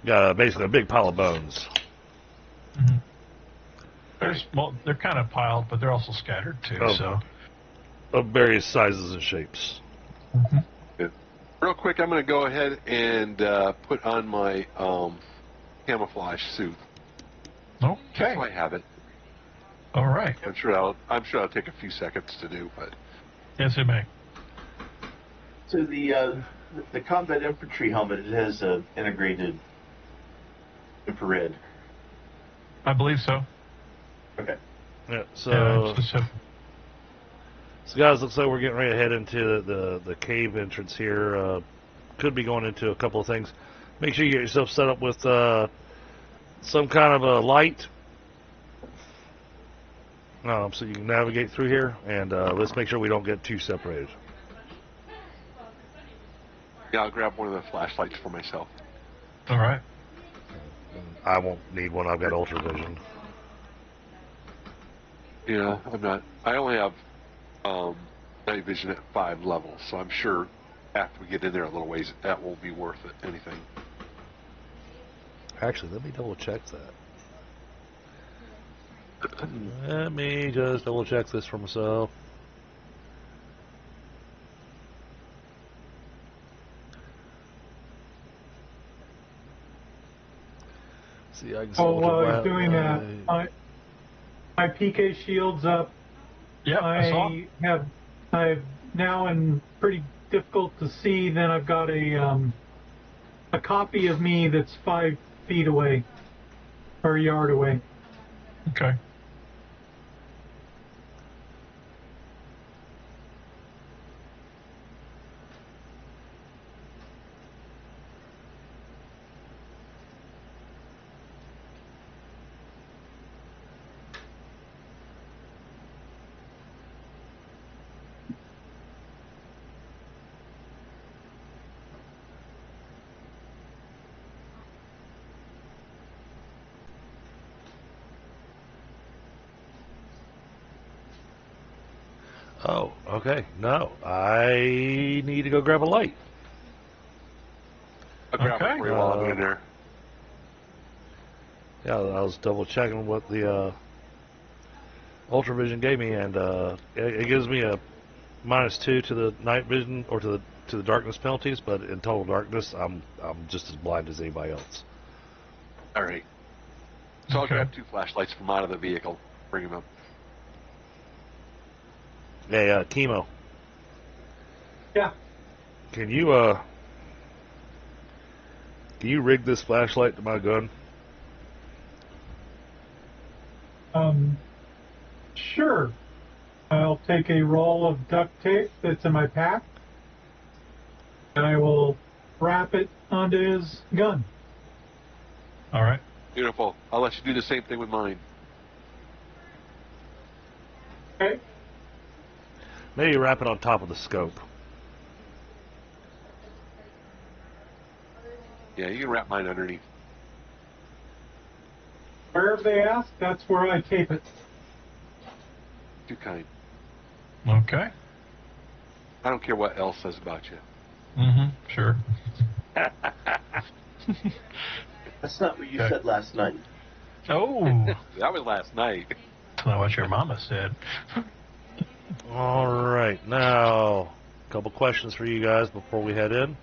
Got basically a big pile of bones. Mm-hmm. They're kind of piled, but they're also scattered too. Oh. So. Of various sizes and shapes. Mm-hmm. Real quick, I'm going to go ahead and put on my camouflage suit. Okay. So I have it. All right. I'm sure that'll take a few seconds to do, but Yes, it may. So the combat infantry helmet, it has integrated infrared. I believe so. Okay. Yeah, Yeah, so guys, looks like we're getting ready to head into the cave entrance here. Could be going into a couple of things. Make sure you get yourself set up with some kind of a light, so you can navigate through here. And let's make sure we don't get too separated. yeah, I'll grab one of the flashlights for myself. All right. I won't need one. I've got ultra vision. Yeah, I only have night vision at 5 levels, so I'm sure after we get in there a little ways, that won't be worth it, anything. Actually, let me double check that. Let me just double check this for myself. See, I can see Oh, while ultraviolet he's doing that, light. my PK shield's up. Yep, I saw. I've now in pretty difficult to see. Then I've got a copy of me that's 5 feet away, or a yard away. Okay. Oh, okay. No, I need to go grab a light. I'll grab Okay. it for you while I'm in there. Yeah, I was double checking what the ultravision gave me, and it gives me a -2 to the night vision or to the darkness penalties, but in total darkness, I'm just as blind as anybody else. All right. So I'll Okay. grab 2 flashlights from out of the vehicle. Bring them up. Hey, Kemo, Yeah. can you rig this flashlight to my gun? Sure. I'll take a roll of duct tape that's in my pack, and I will wrap it onto his gun. All right. Beautiful. I'll let you do the same thing with mine. Okay. Maybe wrap it on top of the scope. Yeah, you can wrap mine underneath. Wherever they ask, that's where I tape it. Too kind. Okay. I don't care what else says about you. Mm-hmm. Sure. That's not what you Okay. said last night. Oh, That was last night. that's not what your mama said. All right, now a couple questions for you guys before we head in.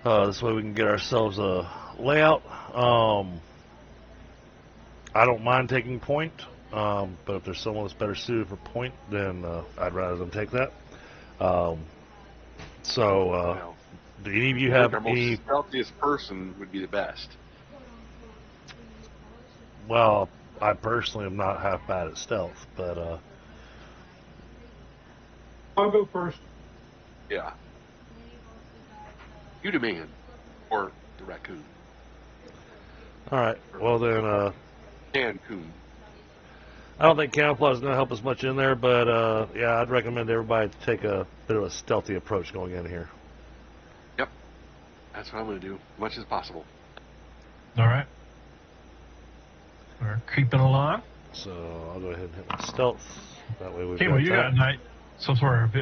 This way we can get ourselves a layout. I don't mind taking point, but if there's someone that's better suited for point, then I'd rather them take that. So, do any of you have our any? most stealthiest person would be the best. Well, I personally am not half bad at stealth, but I'll go first. Yeah. You demand. Or the raccoon. all right. Well then, And coon. I don't think camouflage is going to help us much in there, but yeah, I'd recommend everybody to take a bit of a stealthy approach going in here. Yep. That's what I'm going to do. As much as possible. All right. We're creeping along. So I'll go ahead and hit my stealth. That way we've Okay, got well, you that. got some sort of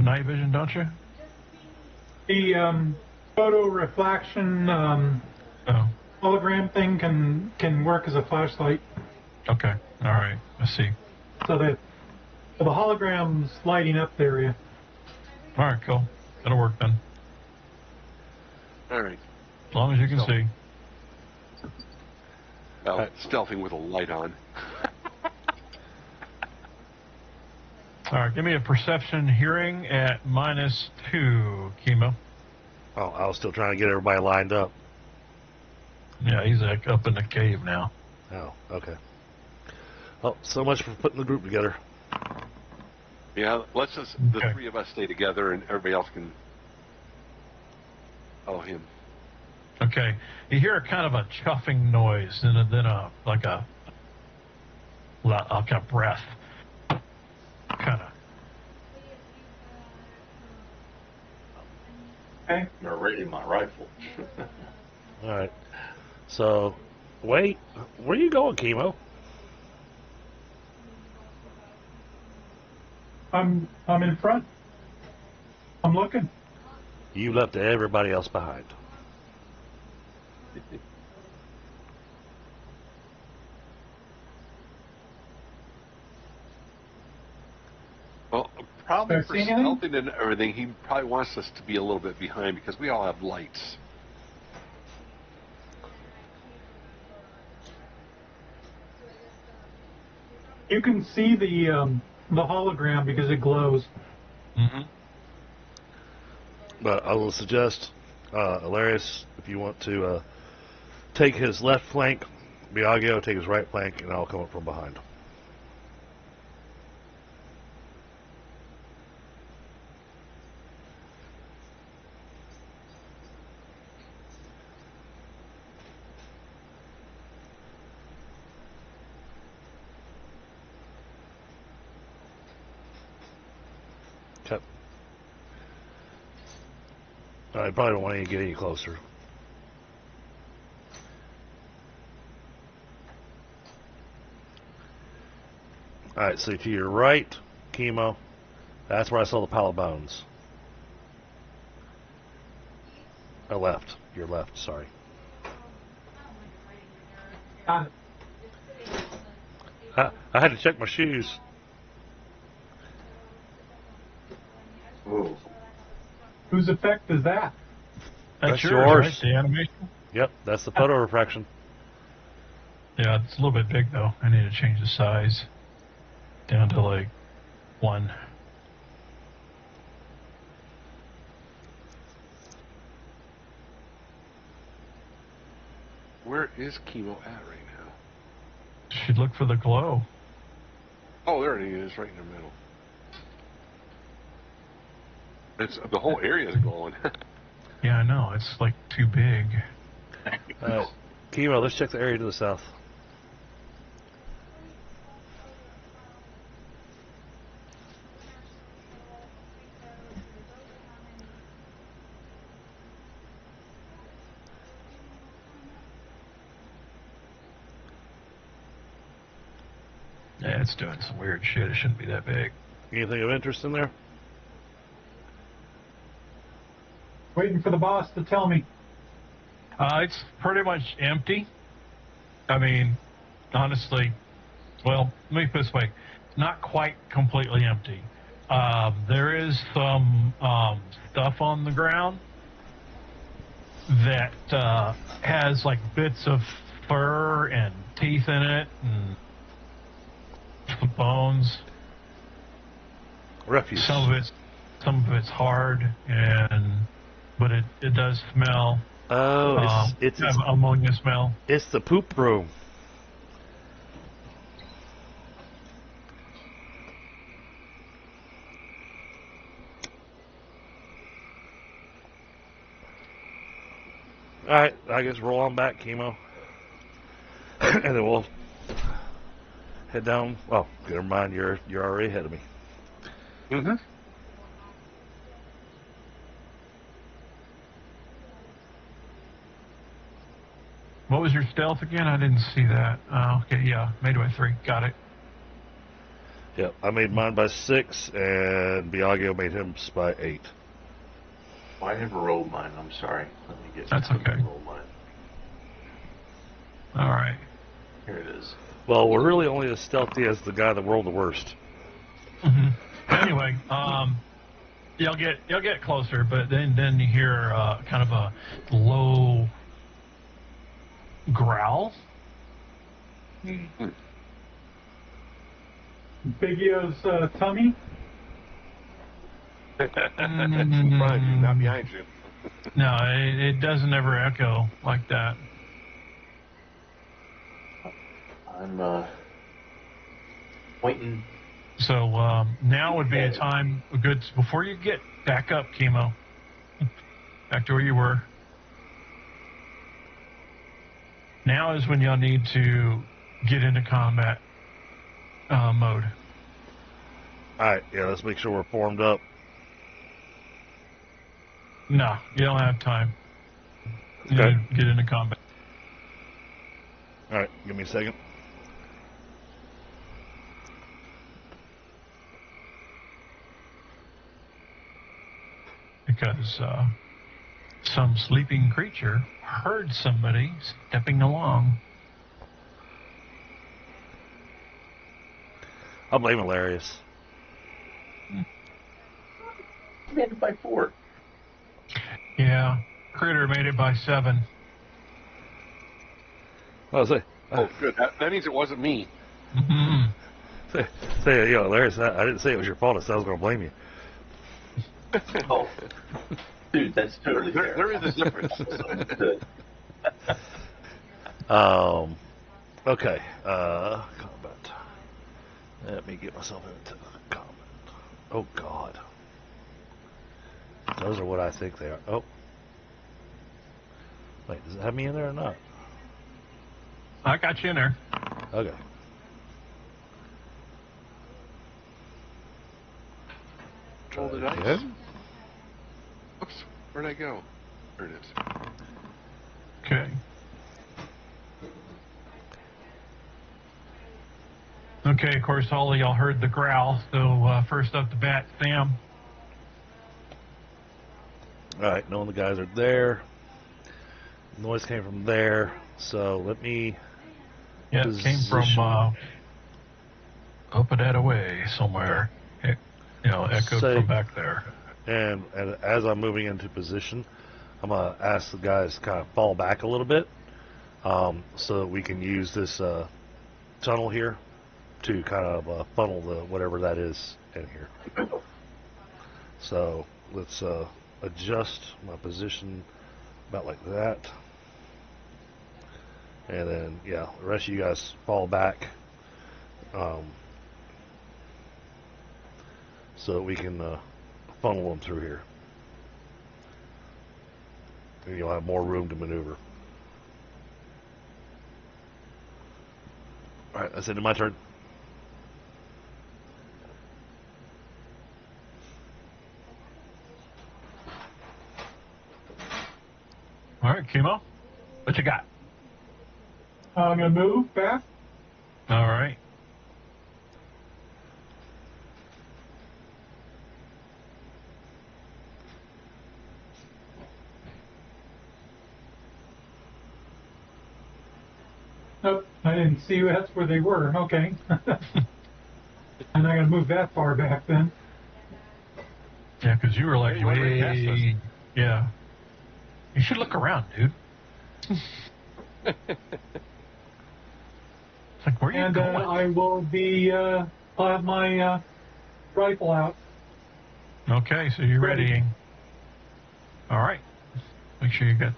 night vision, don't you? The photo reflection Oh, hologram thing can work as a flashlight, okay. All right. I see. so that the hologram's lighting up the area. All right, cool. That'll work then. All right. As long as you can So- see. Well, stealthing with a light on. All right, give me a perception hearing at -2, Kemo. Oh, I was still trying to get everybody lined up. Yeah, he's like up in the cave now. Oh, okay. Well, so much for putting the group together. Yeah, let's just, the Okay. 3 of us stay together and everybody else can follow him. Okay, you hear a kind of a chuffing noise, and then like a breath, kind of. Okay. I'm ready my rifle. All right. So, wait, where you going, Kemo? I'm in front. I'm looking. You left everybody else behind. Well, probably Have for you seen anything? stealthing and everything, he probably wants us to be a little bit behind because we all have lights. You can see the hologram because it glows. Mm-hmm. But I will suggest, Ehlayreus, if you want to take his left flank, Biaggio take his right flank, and I'll come up from behind. Okay. I probably don't want to get any closer. Alright, so to your right, Kemo, that's where I saw the pile of bones. Left. Your left, sorry. Got it. I had to check my shoes. Whoa. Whose effect is that? That's yours, yours. right? The animation? Yep, that's the photo refraction. Yeah, it's a little bit big, though. I need to change the size down to, like, 1. Where is Kemo at right now? Should look for the glow. Oh, there he is, right in the middle. It's the whole area is glowing. Yeah, I know. It's, like, too big. Kemo, let's check the area to the south. Yeah, it's doing some weird shit. It shouldn't be that big. Anything of interest in there? Waiting for the boss to tell me. It's pretty much empty. I mean, honestly, well, let me put it this way. Not quite completely empty. There is some stuff on the ground that has, like, bits of fur and teeth in it and some bones. Refuse. Some of it's hard, but it does smell. Oh, it's have ammonia smell. it's the poop room. All right, I guess roll on back, Kemo, and then we'll head down. Well, never mind. You're already ahead of me. Mm-hmm. What was your stealth again? I didn't see that. Okay, yeah, made by 3. Got it. Yep, I made mine by 6, and Biaggio made his by 8. Oh, I never rolled mine. I'm sorry. Let me get. That's let me okay. Roll mine. All right. Here it is. Well, we're really only as stealthy as the guy that rolled the worst. Mm-hmm. Anyway, you'll get closer, but then you hear kind of a low growl. Biggio's tummy. That's in front of you, not behind you. No, it doesn't ever echo like that. I'm pointing. So now would be a time good before you get back up, Kemo. Back to where you were. Now is when y'all need to get into combat mode. Alright, yeah, let's make sure we're formed up. No, you don't have time. You Okay. need to get into combat. Alright, give me a second. Because some sleeping creature heard somebody stepping along. I'll blame Ehlayreus. Made it by 4. Yeah, critter made it by 7. I was like, Oh, good. That means it wasn't me. Mm-hmm. Say, Larry, I didn't say it was your fault. I said I was going to blame you. Oh, dude, that's totally fair. There is a difference. Good. Okay. Combat. Let me get myself into combat. Oh, God. Those are what I think they are. Oh. Wait, does it have me in there or not? I got you in there. Okay. Roll the dice. Again. Oops, where'd I go? There it is. Okay. Okay, of course, all of y'all heard the growl, so first up the bat, Sam. Alright, knowing the guys are there. Noise came from there, so let me... Yeah, it came from up and that away somewhere. Echoed Say- from back there. And as I'm moving into position, I'm going to ask the guys to kind of fall back a little bit so that we can use this tunnel here to kind of funnel the whatever that is in here. So let's adjust my position about like that. And then, yeah, the rest of you guys fall back so that we can funnel them through here. And you'll have more room to maneuver. Alright, that's it. My turn. All right, Kemo, what you got? I'm going to move back. All right. Nope, I didn't see that's where they were. Okay. I'm not going to move that far back then. Yeah, because you were like, You went right past us. way... Yeah. You should look around, dude. It's like, where are you And going? I will be, I'll have my rifle out. Okay, so you're ready. All right. Make sure you got...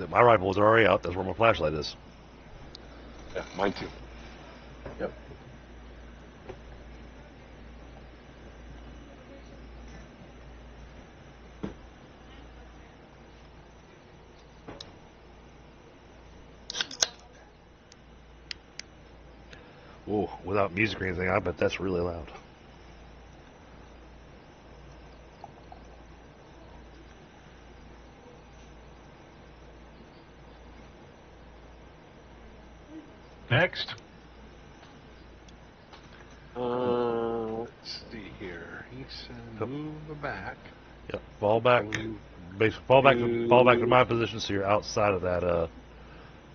My rifle is already out. That's where my flashlight is. Yeah, mine too. Yep. Whoa, without music or anything, I bet that's really loud. Next. Let's see here. He said move back. Yep, fall back. Basically, fall back to my position so you're outside of that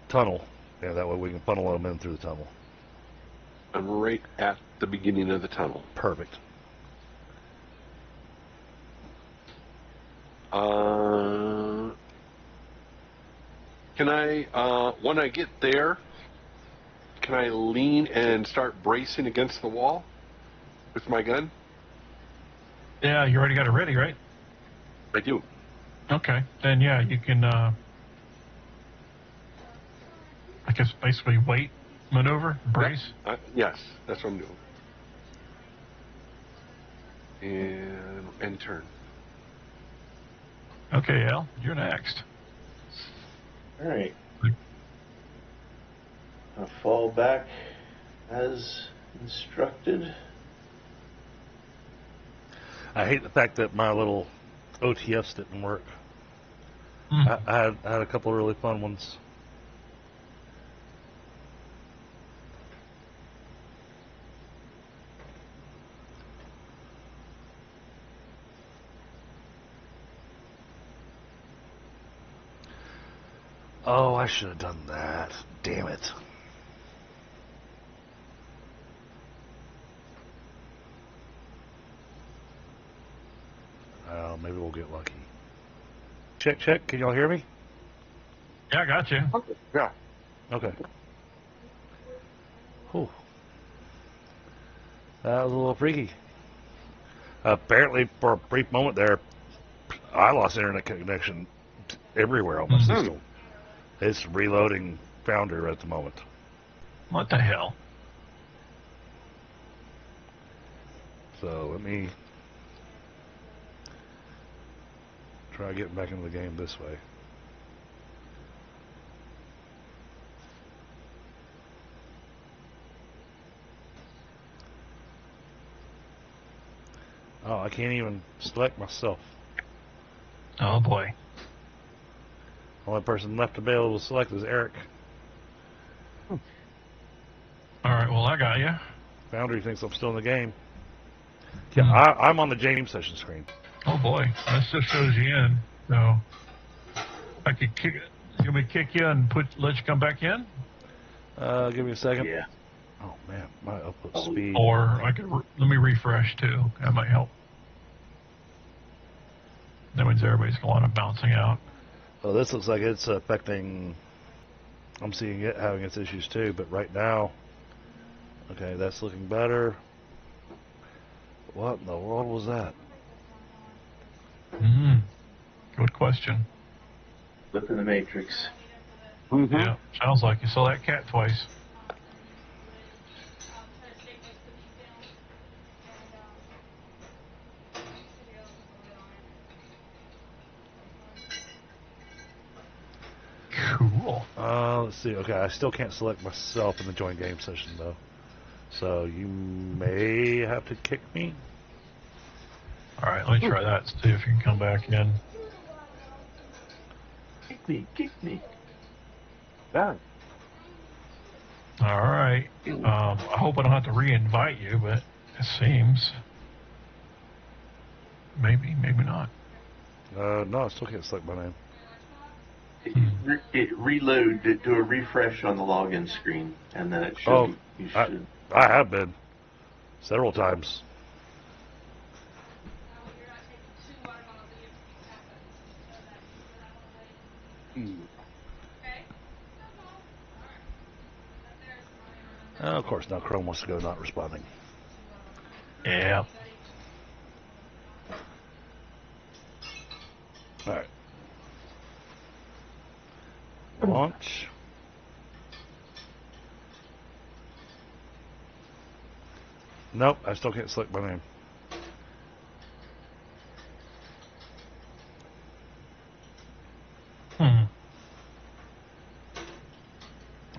tunnel. Yeah, that way we can funnel them in through the tunnel. I'm right at the beginning of the tunnel. Perfect. Can I, when I get there, can I lean and start bracing against the wall with my gun? Yeah, you already got it ready, right? I do. Okay. Then, yeah, you can, I guess, basically wait, maneuver, brace. Yes, that's what I'm doing. And turn. Okay, Al, you're next. All right. I'll fall back as instructed. I hate the fact that my little OTFs didn't work. Mm. I had a couple of really fun ones. Oh, I should have done that. Damn it. Maybe we'll get lucky. Check, check. Can y'all hear me? Yeah, I got you. Yeah. Okay. Whew. That was a little freaky. Apparently, for a brief moment there, I lost internet connection everywhere on my system. It's reloading Founder at the moment. What the hell? So let me try getting back into the game this way. Oh, I can't even select myself. Oh boy. Only person left to be able to select is Eric. All right, well, I got you. Foundry thinks I'm still in the game. Yeah, I'm on the James session screen. Oh boy, this just shows you in. So I could kick. You want me to kick you and let you come back in? Give me a second. Yeah. Oh man, my upload speed. Or I could let me refresh too. That might help. That means everybody's going and bouncing out. Well, this looks like it's affecting. I'm seeing it having its issues too, but right now, okay, that's looking better. What in the world was that? Good question. Flip in the Matrix. Yeah, sounds like you saw that cat twice. Cool. Let's see. Okay, I still can't select myself in the join game session though. So you may have to kick me. All right, let me try that. See if you can come back in. Kick me. Yeah. All right. I hope I don't have to re-invite you, but it seems. Maybe not. No, I still can't select my name. Reload, do a refresh on the login screen, and then it should. You should. I have been several times. Of course, now Chrome wants to go not responding. Yeah. All right. Launch. Nope, I still can't select my name.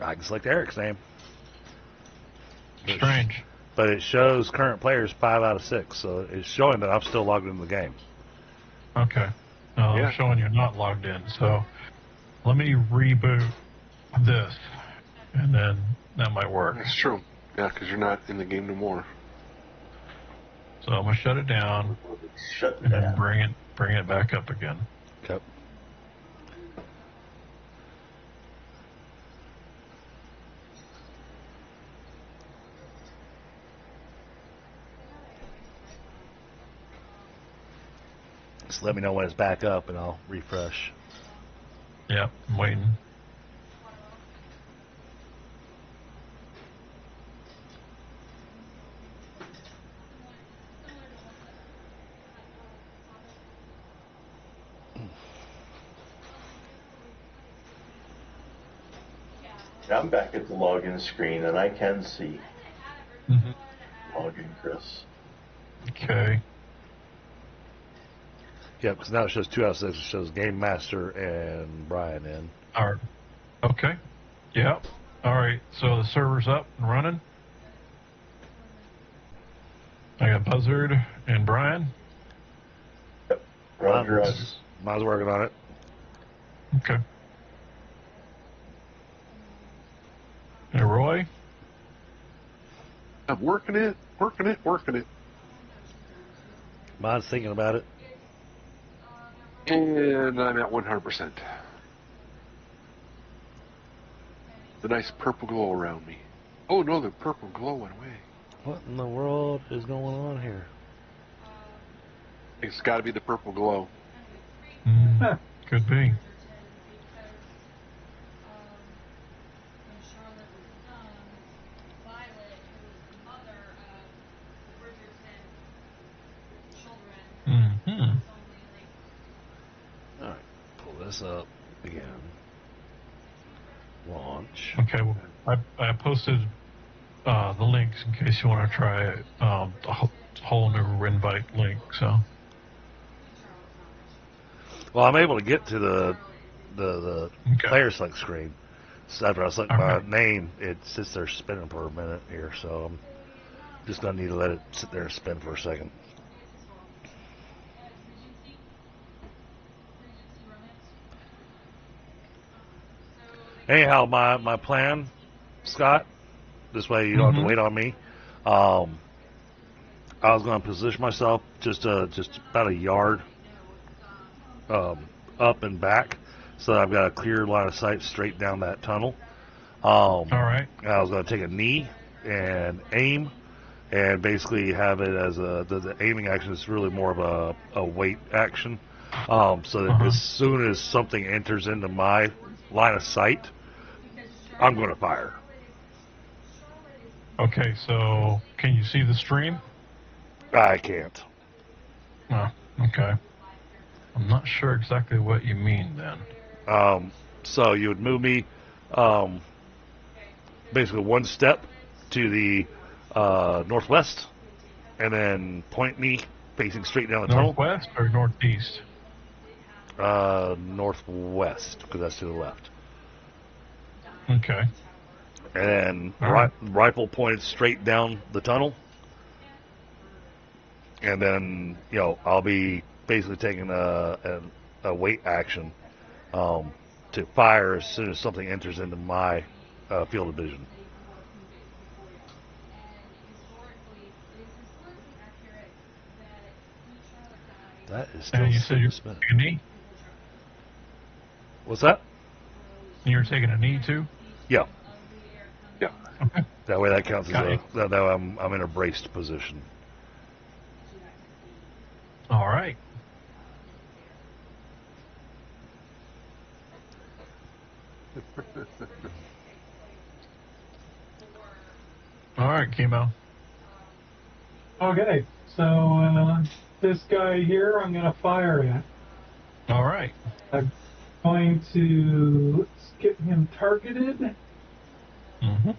I can select Eric's name. Strange. But it shows current players 5 out of 6, so it's showing that I'm still logged into the game. Okay. No, I'm showing you're not logged in. So let me reboot this, and then that might work. That's true. Yeah, because you're not in the game no more. So I'm gonna shut it down Shut and then down. bring it back up again. Okay. Just let me know when it's back up and I'll refresh. Yep, I'm waiting. I'm back at the login screen, and I can see login Chris. Okay. Yeah, because now it shows 2 out of 6. It shows Game Master and Brian in. All right. Okay. Yep. All right. So the server's up and running. I got Buzzard and Brian. Roger. Mine's working on it. Okay. Hey, Roy. I'm working it. Mine's thinking about it. And I'm at 100%. The nice purple glow around me. Oh no, the purple glow went away. What in the world is going on here? It's got to be the purple glow. Could be. this up again. Launch. Okay, well, I posted the links in case you want to try it. A whole new invite link. So. Well, I'm able to get to the Okay. player select screen. So after I select my name, it sits there spinning for a minute here. So I'm just gonna need to let it sit there and spin for a second. Anyhow, my plan, Scott, this way you don't have to wait on me. I was going to position myself just about a yard up and back, so that I've got a clear line of sight straight down that tunnel. All right. I was going to take a knee and aim, and basically have it as the aiming action is really more of a weight action, so that as soon as something enters into my line of sight, I'm going to fire. Okay, so can you see the stream? I can't. Oh, okay. I'm not sure exactly what you mean then. So you would move me basically one step to the northwest, and then point me facing straight down the tunnel. Northwest or northeast? Northwest, because that's to the left. Okay. And then All rifle pointed straight down the tunnel. And then, I'll be basically taking a weight action to fire as soon as something enters into my field of vision. That is still And you said you're spinning. taking a knee? What's that? And you're taking a knee too? Yeah. Yeah. Okay. That way that counts as Got it. that way I'm in a braced position. All right. All right, Kemo. Okay, so this guy here I'm going to fire at. All right. I'm going to let's get him targeted. Mm-hmm.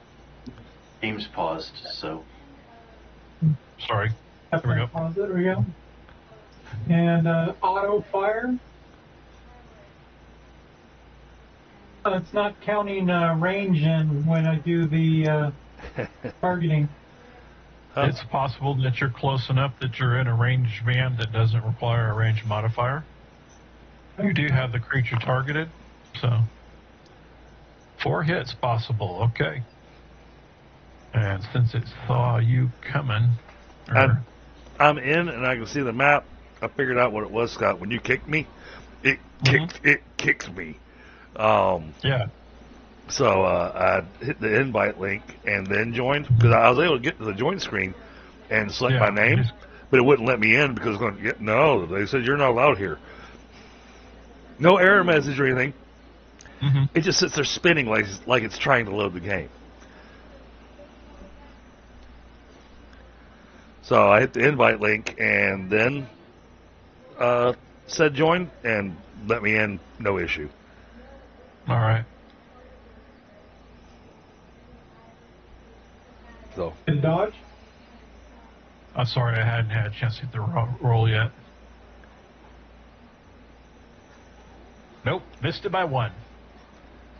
Game's paused, so Sorry. There we go. Pause it, there we go. And auto fire. It's not counting range in when I do the targeting. It's possible that you're close enough that you're in a range band that doesn't require a range modifier. You do have the creature targeted, so 4 hits possible. Okay. And since it saw you coming, I'm in and I can see the map. I figured out what it was, Scott. When you kicked me, it kicked me. yeah. So I hit the invite link and then joined, because I was able to get to the join screen and select my name, but it wouldn't let me in because it's going to get no. They said you're not allowed here. No error message or anything. Mm-hmm. It just sits there spinning like it's trying to load the game. So I hit the invite link and then said join and let me in, no issue. All right. So And dodge. I'm sorry, I hadn't had a chance to hit the roll yet. Nope, missed it by 1.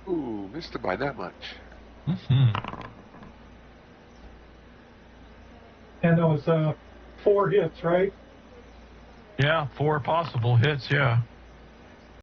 Ooh, missed it by that much. Mm-hmm. And that was 4 hits, right? Yeah, 4 possible hits, yeah.